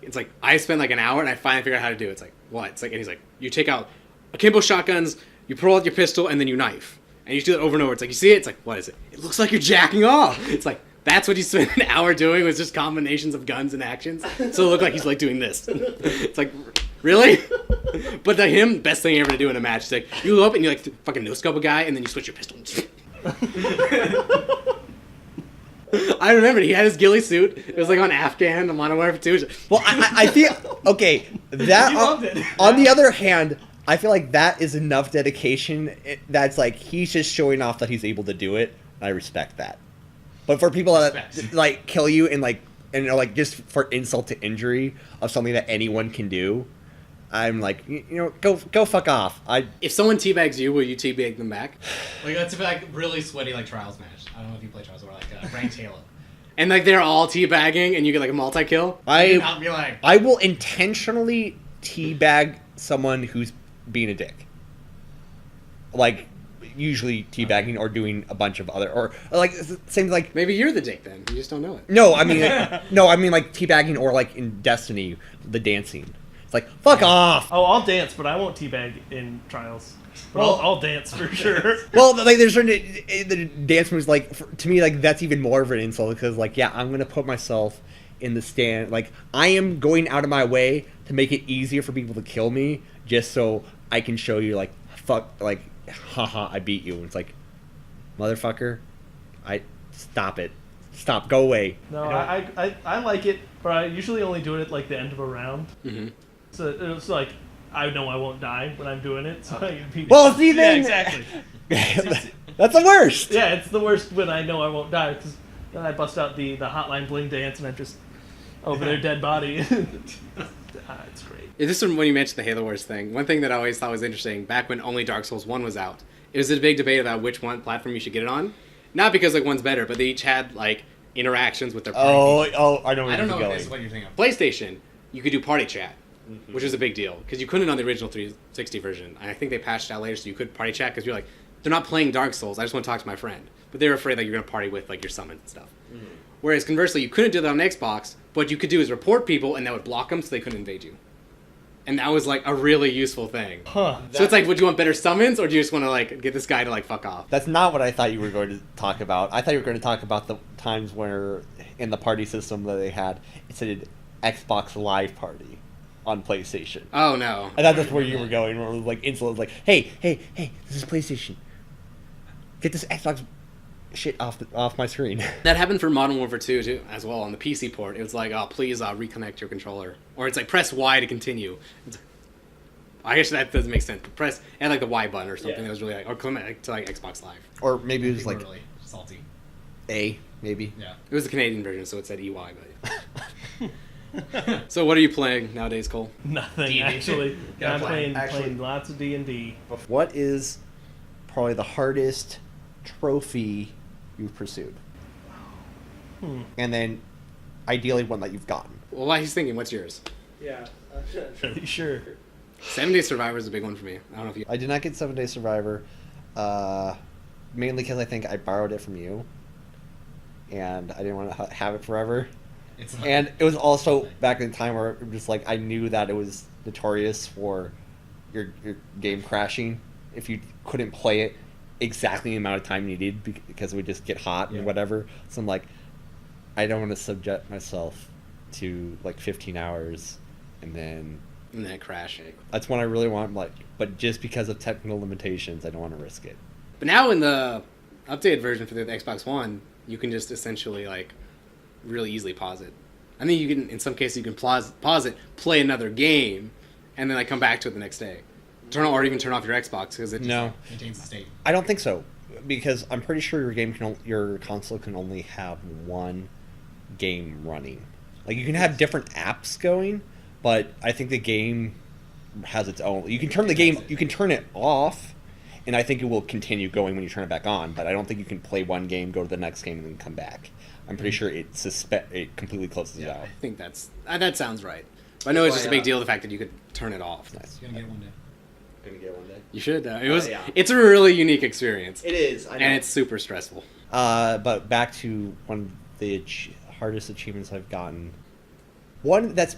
It's like, I spent like an hour, and I finally figured out how to do it. It's like, what? It's like, and he's like, you take out akimbo shotguns, you pull out your pistol, and then you knife. And you do that over and over. It's like, you see it? It's like, what is it? It looks like you're jacking off. It's like, that's what you spent an hour doing, was just combinations of guns and actions. So it looked like he's like doing this. It's like, really? But to him, best thing ever to do in a match is like, you go up and you like fucking no-scope a guy, and then you switch your pistol. I remember he had his ghillie suit. It was like on Afghan, on Modern Warfare 2. Well, I feel okay. That You loved it. on the other hand, I feel like that is enough dedication. That's like he's just showing off that he's able to do it. I respect that. But for people that like kill you and are like just for insult to injury of something that anyone can do, I'm like, you know, go fuck off. If someone teabags you, will you teabag them back? Like, that's like really sweaty, like Trials match. I don't know if you play Trials or like ranked Halo. And like they're all teabagging, and you get like a multi-kill. I'll be like, I will intentionally teabag someone who's being a dick. Like, usually teabagging or doing a bunch of other, or like same like Maybe you're the dick then. You just don't know it. no, I mean like teabagging or like in Destiny the dancing. It's like fuck off. Oh, I'll dance, but I won't teabag in Trials. But Well- I'll dance for sure. Well, like there's certain the dance moves like to me like that's even more of an insult because like yeah I'm gonna put myself in the stand, like I am going out of my way to make it easier for people to kill me just so I can show you like fuck like haha I beat you. And it's like motherfucker, stop go away. No, I like it, but I usually only do it at like the end of a round. Mm-hmm. So it's like I know I won't die when I'm doing it. So I can be, Well, see, yeah, then- exactly. That's the worst. Yeah, it's the worst when I know I won't die because then I bust out the hotline bling dance and I'm just over their dead body. It's great. Yeah, this is when you mentioned the Halo Wars thing. One thing that I always thought was interesting, back when only Dark Souls 1 was out, it was a big debate about which one platform you should get it on. Not because like one's better, but they each had like interactions with their party. I don't know I don't know going. what you're thinking of. PlayStation, you could do party chat, which is a big deal because you couldn't on the original 360 version. And I think they patched out later so you could party chat because you're like, they're not playing Dark Souls. I just want to talk to my friend. But they're afraid that you're going to party with like your summons and stuff. Whereas conversely, you couldn't do that on Xbox. What you could do is report people, and that would block them so they couldn't invade you. And that was like a really useful thing. Huh. So it's like, would you want better summons, or do you just want to like get this guy to like fuck off? That's not what I thought you were going to talk about. I thought you were going to talk about the times where, in the party system that they had, it said Xbox Live Party on PlayStation. Oh no. I thought that's where you were going. Where it was like insult, like, hey, this is PlayStation. Get this Xbox shit off my screen. That happened for Modern Warfare 2 too, as well on the PC port. It was like, oh, please reconnect your controller, or it's like press Y to continue. I guess that doesn't make sense. But press and like the Y button or something that was really like, or connect to like Xbox Live. Or maybe it was like really salty. A, maybe. Yeah. It was the Canadian version, so it said EY. But so what are you playing nowadays, Cole? Nothing D&D. actually. Gotta I'm play. playing lots of D&D. What is probably the hardest trophy you've pursued? And then, ideally, one that you've gotten. Well, while he's thinking, what's yours? Yeah, I'm not really sure. 7 Days Survivor is a big one for me. I don't know if you. I did not get 7 Day Survivor, mainly because I think I borrowed it from you, and I didn't want to have it forever. And it was also back in the time where it was just like I knew that it was notorious for your game crashing if you couldn't play it exactly the amount of time you needed because it would just get hot and whatever. So I'm like, I don't want to subject myself to like 15 hours and then crash. That's one I really want. Like, but just because of technical limitations, I don't want to risk it. But now in the updated version for the Xbox One, you can just essentially like really easily pause it. I mean, you can in some cases you can pause it, play another game, and then like come back to it the next day. Or even turn off your Xbox because it just maintains the state. I don't think so, because I'm pretty sure your console can only have one game running. Like you can have different apps going, but I think the game has its own. You can turn the game, you can turn it off, and I think it will continue going when you turn it back on. But I don't think you can play one game, go to the next game, and then come back. I'm pretty sure it completely closes it out. I think that sounds right. But I know it's just a big deal the fact that you could turn it off. Nice. You're gonna get it one day. Gonna get one day. You should. It's a really unique experience. It is, I know. And it's super stressful. But back to one of the hardest achievements I've gotten. One that's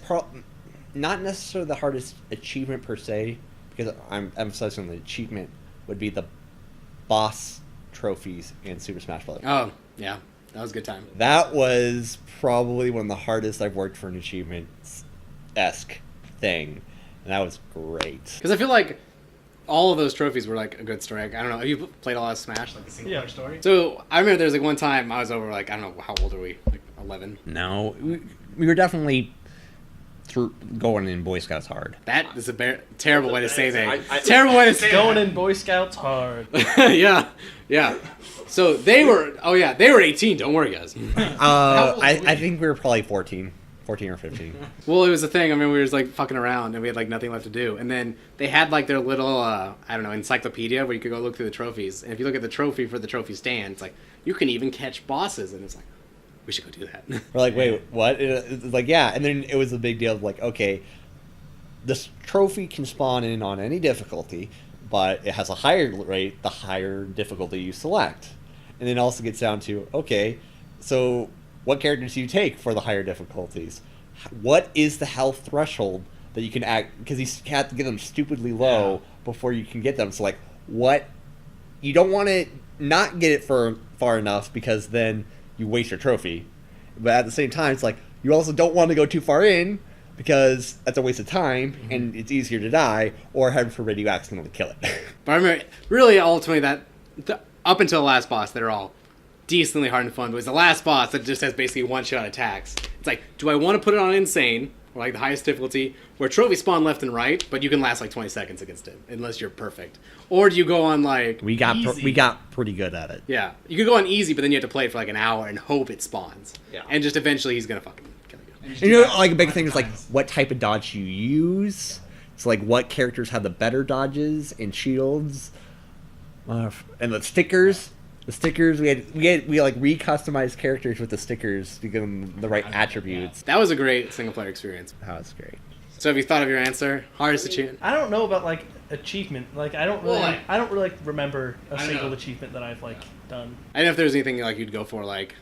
not necessarily the hardest achievement per se, because I'm emphasizing the achievement, would be the boss trophies in Super Smash Bros. Oh, yeah. That was a good time. That was probably one of the hardest I've worked for an achievement-esque thing. And that was great. Because I feel like all of those trophies were like a good story. I don't know. Have you played a lot of Smash? Like The single player story. So I remember there was like one time I was over like, I don't know, how old are we? Like 11? No, we were definitely going in Boy Scouts hard. That is a terrible way to say that. Terrible way to say Going in Boy Scouts hard. Yeah. So they were 18. Don't worry, guys. I think we were probably 14 or 15. Well, it was a thing. I mean, we were just like fucking around and we had like nothing left to do. And then they had like their little, I don't know, encyclopedia where you could go look through the trophies. And if you look at the trophy for the trophy stand, it's like, you can even catch bosses. And it's like, we should go do that. We're like, wait, what? It's like, yeah. And then it was a big deal of like, okay, this trophy can spawn in on any difficulty, but it has a higher rate the higher difficulty you select. And then it also gets down to, okay, so what characters do you take for the higher difficulties? What is the health threshold that you can act? Because you have to get them stupidly low before you can get them. So, like, what? You don't want to not get it for far enough because then you waste your trophy. But at the same time, it's like, you also don't want to go too far in because that's a waste of time and it's easier to die, or heaven forbid you accidentally kill it. But I remember, really, ultimately, up until the last boss, they're all decently hard and fun. But it's the last boss that just has basically one-shot attacks. It's like, do I want to put it on Insane, or like the highest difficulty, where trophies spawn left and right, but you can last like 20 seconds against it, unless you're perfect? Or do you go on like we got pretty good at it. Yeah, you could go on easy, but then you have to play it for like an hour and hope it spawns. Yeah. And just eventually he's gonna fucking kill you. And just And do you know, that like a big 100 thing is like times. what type of dodge you use. It's like what characters have the better dodges and shields, and the stickers. The stickers we like re-customized characters with the stickers to give them the right attributes. That was a great single player experience. That was great. So have you thought of your answer? Hardest achievement? I don't know about like achievement. Like I don't really, Well, I don't really like remember a I single know. achievement that I've like done. I don't know if there's anything like you'd go for. Like,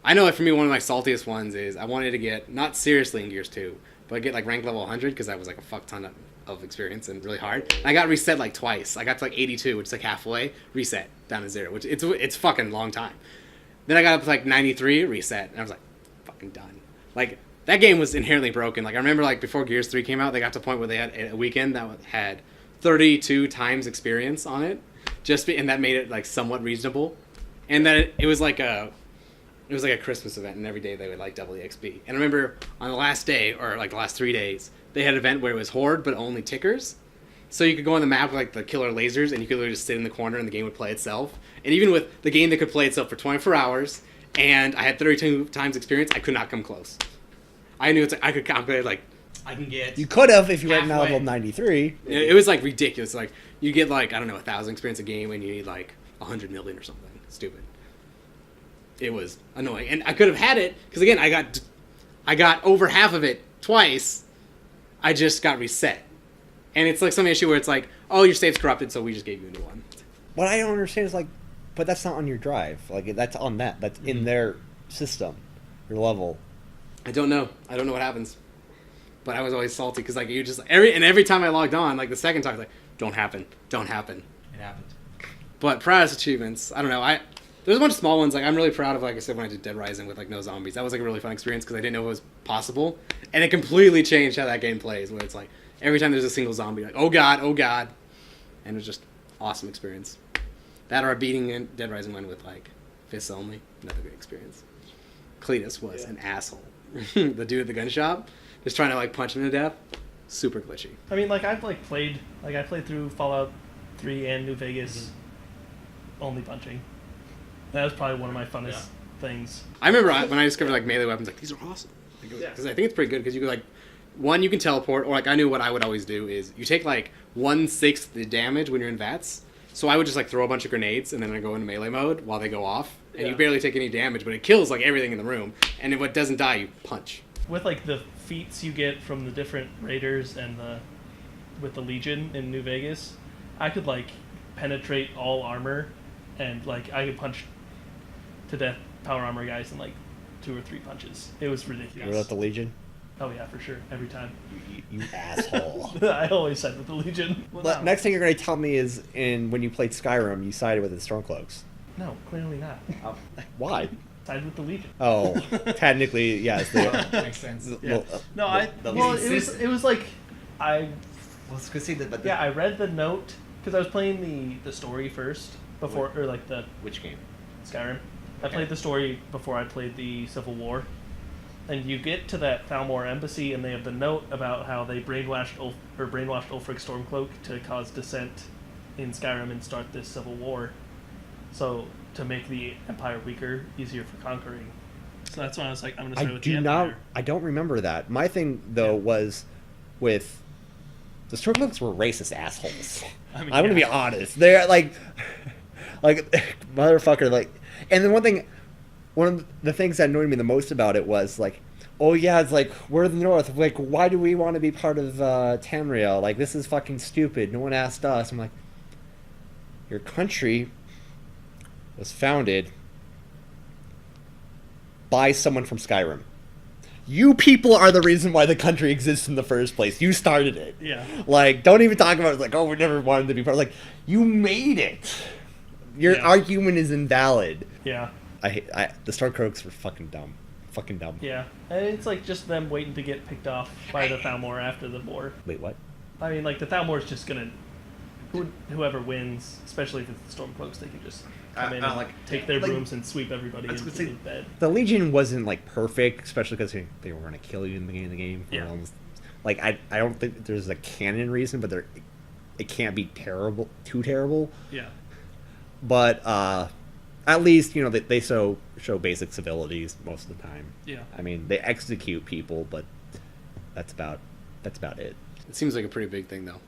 I know like for me one of my saltiest ones is I wanted to get not seriously in Gears 2, but get like rank level 100 because that was like a fuck ton of experience and really hard. And I got reset like twice. I got to like 82, which is like halfway, reset down to 0, which it's fucking long time. Then I got up to like 93, reset, and I was like, fucking done. Like that game was inherently broken. Like I remember like before Gears 3 came out, they got to a point where they had a weekend that had 32 times experience on it, and that made it like somewhat reasonable. And that it was like a Christmas event, and every day they would like double the XP. And I remember on the last day, or like the last 3 days, they had an event where it was Horde, but only tickers. So you could go on the map with like the killer lasers, and you could literally just sit in the corner, and the game would play itself. And even with the game that could play itself for 24 hours, and I had 32 times experience, I could not come close. I knew I could calculate like I can get. You could have if you were at Halfway. level 93. it was like ridiculous. Like you get like I don't know 1,000 experience a game, and you need like 100 million or something stupid. It was annoying, and I could have had it because again I got over half of it twice. I just got reset, and it's like some issue where it's like, oh, your save's corrupted, so we just gave you a new one. What I don't understand is like, but that's not on your drive. Like that's on that. That's in their system, your level. I don't know what happens, but I was always salty because like you just every time I logged on, like the second time, I was like, don't happen. It happened. But proudest achievements, I don't know. There's a bunch of small ones. Like I'm really proud of, like I said, when I did Dead Rising with like no zombies. That was like a really fun experience because I didn't know it was possible, and it completely changed how that game plays. Where it's like every time there's a single zombie, like oh god, and it was just awesome experience. That or beating Dead Rising 1 with like fists only, another great experience. Cletus was an asshole. The dude at the gun shop, just trying to like punch him to death, super glitchy. I mean, like I played through Fallout 3 and New Vegas, only punching. That was probably one of my funnest things. I remember when I discovered like melee weapons, like these are awesome. Because I think it's pretty good because you could like, one, you can teleport, or like I knew what I would always do is you take like 1/6 the damage when you're in VATS. So I would just like throw a bunch of grenades and then I go into melee mode while they go off, and you barely take any damage, but it kills like everything in the room. And if it doesn't die, you punch. With like the feats you get from the different raiders and with the Legion in New Vegas, I could like penetrate all armor, and like I could punch to death power armor guys in like 2 or 3 punches. It was You ridiculous. were at the Legion. Oh yeah, for sure, every time. You asshole. I always side with the Legion. Well, But no. next thing you're going to tell me is when you played Skyrim, you sided with the Stormcloaks. No, clearly not. Why? Side with the Legion. Oh, technically, yes. Makes sense. Yeah. No, it was like Let's go see the. yeah, I read the note because I was playing the story first before, or like the Which game? Skyrim. I played the story before I played the Civil War, and you get to that Falmore embassy, and they have the note about how they brainwashed Ulfric Stormcloak to cause dissent in Skyrim and start this civil war, so to make the Empire weaker, easier for conquering. So that's when I was like, I'm gonna start with the Empire. I don't remember that. My thing though was with the Stormcloaks were racist assholes. I mean, I'm gonna be honest. They're like motherfucker. Like, and then one of the things that annoyed me the most about it was like, oh yeah, it's like we're the North. Like, why do we want to be part of Tamriel? Like, this is fucking stupid. No one asked us. I'm like, your country was founded by someone from Skyrim. You people are the reason why the country exists in the first place. You started it. Yeah. Like, don't even talk about it like, oh, we never wanted to be part. Like, you made it. Your argument is invalid. Yeah. The Starcroaks were fucking dumb. Fucking dumb. Yeah. And it's like just them waiting to get picked off by the Thalmor after the war. Wait, what? I mean, like, the Thalmor's just gonna... Whoever wins, especially if it's the Stormcloaks, they can just come in and take their brooms and sweep everybody into the bed. The Legion wasn't, like, perfect, especially because they were going to kill you in the beginning of the game. Yeah. Like, I don't think there's a canon reason, but it can't be too terrible. Yeah. But I At least, you know, they show basic civilities most of the time. Yeah. I mean, they execute people, but that's about it. It seems like a pretty big thing, though.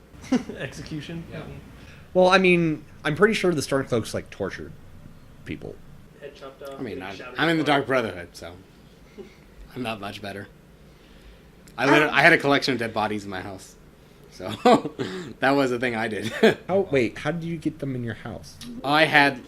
Execution. Yeah. Well, I mean, I'm pretty sure the Stormcloaks like tortured people. Head chopped off. I mean, I'm in the Dark Brotherhood, so I'm not much better. I had a collection of dead bodies in my house, so that was the thing I did. Oh wait, how did you get them in your house? I had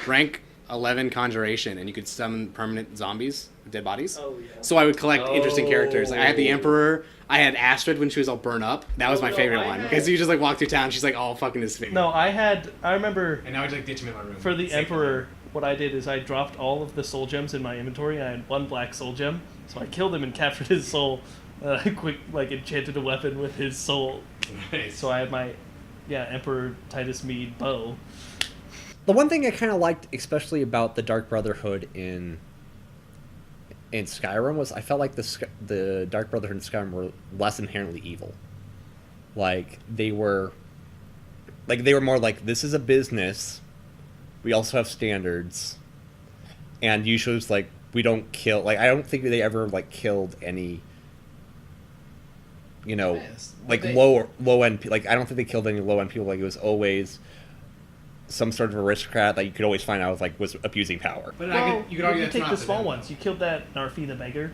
rank 11 conjuration, and you could summon permanent zombies, dead bodies. Oh yeah. So I would collect interesting characters. Like, I had the Emperor. I had Astrid when she was all burnt up. That was my favorite one because you just like walk through town. She's like all fucking his face. No, I remember And now I just like ditch him in my room. for the Save Emperor, what I did is I dropped all of the soul gems in my inventory. I had one black soul gem, so I killed him and captured his soul. I quick like enchanted a weapon with his soul. Nice. So I had my Emperor Titus Mead bow. The one thing I kind of liked, especially about the Dark Brotherhood in Skyrim, was I felt like the Dark Brotherhood in Skyrim were less inherently evil. Like they were more like, this is a business. We also have standards, and usually it's like we don't kill. Like I don't think they ever like killed any. You know, Yes. like They- low end. Like I don't think they killed any low end people. Like it was always some sort of aristocrat that you could always find out was abusing power. But Well, you could argue you that's take not the up to small them. ones. You killed that Narfi the beggar.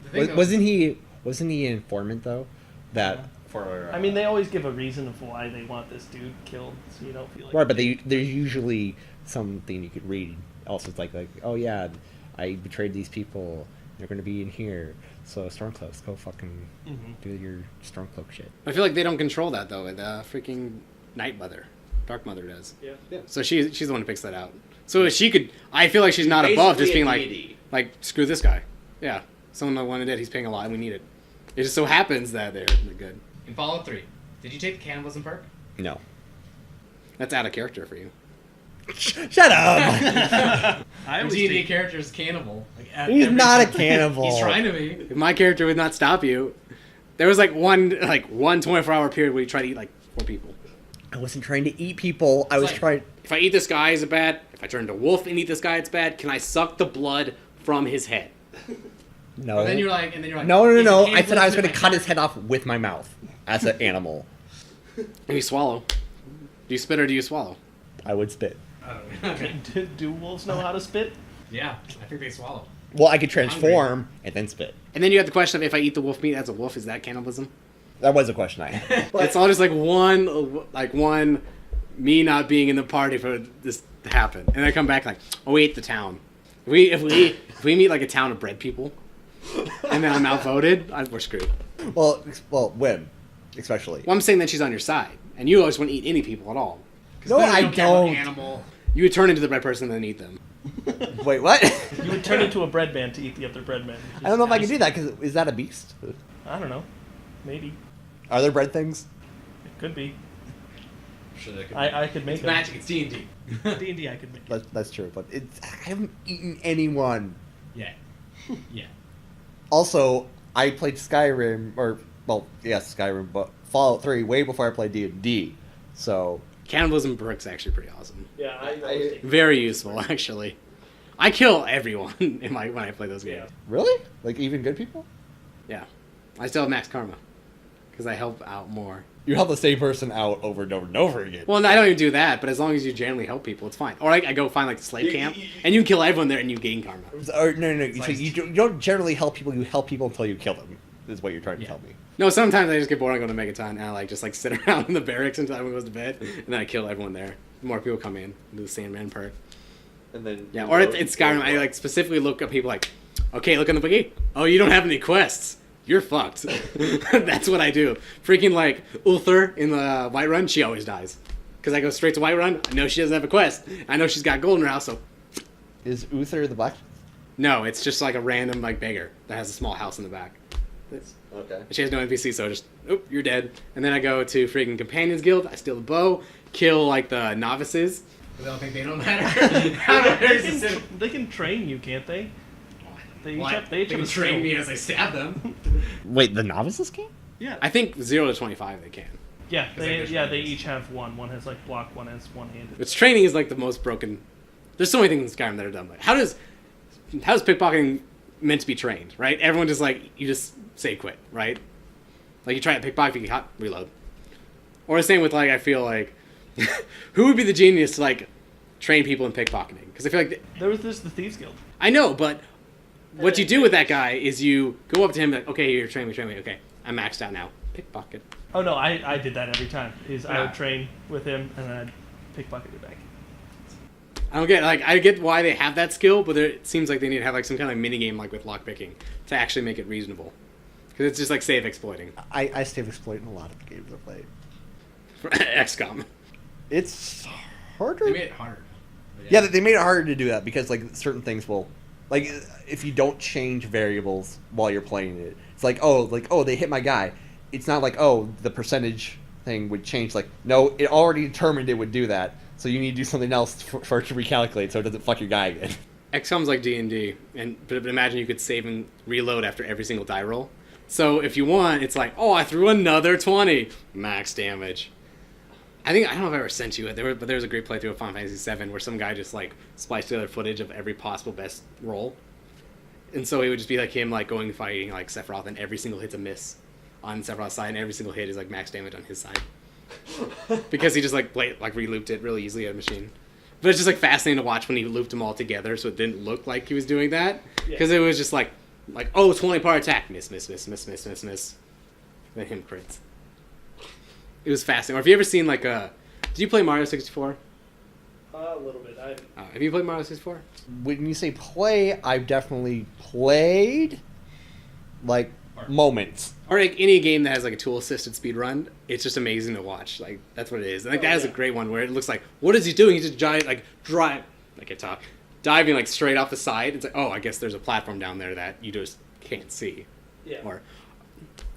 The thing though- Wasn't he an informant though? That For, I mean, they always give a reason of why they want this dude killed, so you don't feel like right, but there's usually something you could read. Also, it's like oh yeah, I betrayed these people. They're going to be in here. So Stormcloaks, go fucking do your Stormcloak shit. I feel like they don't control that though. The freaking Night Mother, Dark Mother does. Yeah. So she's the one who picks that out. So she could. I feel like she's not above just being like screw this guy. Yeah, someone that wanted it. He's paying a lot, and we need it. It just so happens that they're good. In Fallout 3, did you take the cannibalism perk? No. That's out of character for you. Shut up! I Your always D&D take, character's cannibal. Like, at He's every not a turn. cannibal. He's trying to be. If my character would not stop you, there was like one 24-hour period where you try to eat like 4 people. I wasn't trying to eat people. I was like- trying. If I eat this guy, is it bad? If I turn into a wolf and eat this guy, it's bad. Can I suck the blood from his head? No. And then you're like, No. is I it said I was cannibalism going to in cut my his head off with my mouth as an animal. And you swallow. Do you spit or do you swallow? I would spit. Oh, okay. do wolves know how to spit? Yeah, I think they swallow. Well, I could transform and then spit. And then you have the question of if I eat the wolf meat as a wolf, is that cannibalism? That was a question I had. It's all just like one me not being in the party for this to happen, and I come back like, oh, we ate the town. If we meet like a town of bread people, and then I'm outvoted, we're screwed. Well, when, especially. Well, I'm saying that she's on your side, and you always want to eat any people at all. No, Clearly I you care about don't. Animal. You would turn into the bread person and then eat them. Wait, what? You would turn into a bread man to eat the other bread men. I don't know if I can do that, because is that a beast? I don't know. Maybe. Are there bread things? It could be. Sure, that could I could make It's them. magic. It's D&D. D&D I could make. That's true, but I haven't eaten anyone. Yeah. Yeah. Also, I played Skyrim, Skyrim, but Fallout 3 way before I played D&D. So, Cannibalism perk's actually pretty awesome. Yeah, Very useful, actually. I kill everyone when I play those games. really? Like, even good people? Yeah. I still have max karma. Because I help out more. You help the same person out over and over and over again. Well, no, I don't even do that, but as long as you generally help people, it's fine. Or I go find like the slave camp, and you kill everyone there and you gain karma. Or, no. So like- you don't generally help people, you help people until you kill them, is what you're trying to tell me. No, sometimes I just get bored and go to Megaton, and I just sit around in the barracks until everyone goes to bed, and then I kill everyone there. More people come in, do the Sandman perk. And then Yeah, or it's Skyrim, I specifically look at people like, okay, look on the wiki. Oh, you don't have any quests. You're fucked. That's what I do. Freaking Ulthur in the Whiterun, she always dies. Because I go straight to Whiterun, I know she doesn't have a quest. I know she's got gold in her house, so... Is Uther the black? No, it's just like a random beggar that has a small house in the back. Okay. She has no NPC, so just, oop, you're dead. And then I go to freaking Companions Guild, I steal the bow, kill the novices. They don't think they don't matter. They can train you, can't they? They each What? have, They they each have can a train skill. me as I stab them. Wait, the novices can? Yeah. I think 0 to 25 they can. Yeah, It's like there's they trainings. each have one. One has block, one has one-handed. Which training is the most broken There's so many things in Skyrim that are dumb. Like, how's pickpocketing meant to be trained, right? Everyone just like, you just say quit, right? Like, you try to pickpocket, you get caught, reload. Or the same with, like, I feel like, who would be the genius to, like, train people in pickpocketing? Because I feel like... There was this the Thieves Guild. I know, but what you do with that guy is you go up to him and, like, okay, you're training me, okay, I'm maxed out now. Pickpocket. Oh, no, I did that every time. I Ah. would train with him, and then I'd pickpocket it back. I don't get, like, I get why they have that skill, but it seems like they need to have, like, some kind of mini game, like, with lockpicking to actually make it reasonable. Because it's just, like, save exploiting. I save exploiting a lot of the games I play. XCOM. It's harder. They made it harder. Yeah, they made it harder to do that because like certain things will, like if you don't change variables while you're playing it, it's like oh they hit my guy. It's not like oh the percentage thing would change. Like no, it already determined it would do that. So you need to do something else for it to recalculate so it doesn't fuck your guy again. XCOM's like D&D, but imagine you could save and reload after every single die roll. So if you want, it's like, oh, I threw another 20, max damage. I don't know if I ever sent you it, but there was a great playthrough of Final Fantasy VII where some guy just like spliced together footage of every possible best roll, and so it would just be like him like going and fighting like Sephiroth, and every single hit's a miss on Sephiroth's side, and every single hit is like max damage on his side, because he just like re-looped it really easily at a machine. But it's just like fascinating to watch when he looped them all together, so it didn't look like he was doing that, because it was just like oh 20 part attack, miss, then him crits. It was fascinating. Or have you ever seen like did you play Mario 64? A little bit. Have you played Mario 64? When you say play, I've definitely played like moments. Or like any game that has like a tool assisted speed run, it's just amazing to watch. Like that's what it is. And, like that is a great one where it looks like what is he doing? He's just diving like straight off the side. It's like oh I guess there's a platform down there that you just can't see. Yeah. Or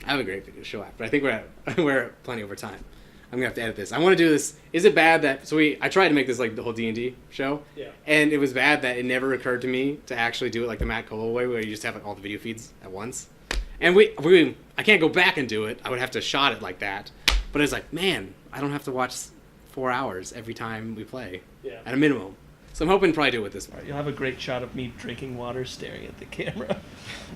I have a great video to show after. I think we're plenty over time. I'm gonna have to edit this. I want to do this. Is it bad that I tried to make this like the whole D&D show, and it was bad that it never occurred to me to actually do it like the Matt Cole way, where you just have like all the video feeds at once. And I can't go back and do it. I would have to shot it like that. But it's like, man, I don't have to watch 4 hours every time we play at a minimum. So I'm hoping to probably do it with this one. You'll have a great shot of me drinking water, staring at the camera.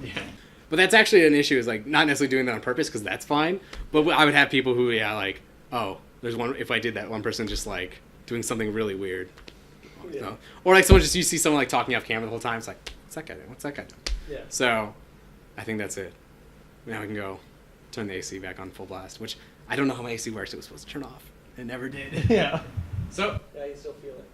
Yeah. But that's actually an issue, is like not necessarily doing that on purpose, because that's fine. But I would have people who, like, oh, there's one, if I did that, one person just like doing something really weird. Yeah. So, or like you see someone like talking off camera the whole time, it's like, what's that guy doing? What's that guy doing? Yeah. So I think that's it. Now we can go turn the AC back on full blast, which I don't know how my AC works. It was supposed to turn off. It never did. Yeah. So. Yeah, you still feel it.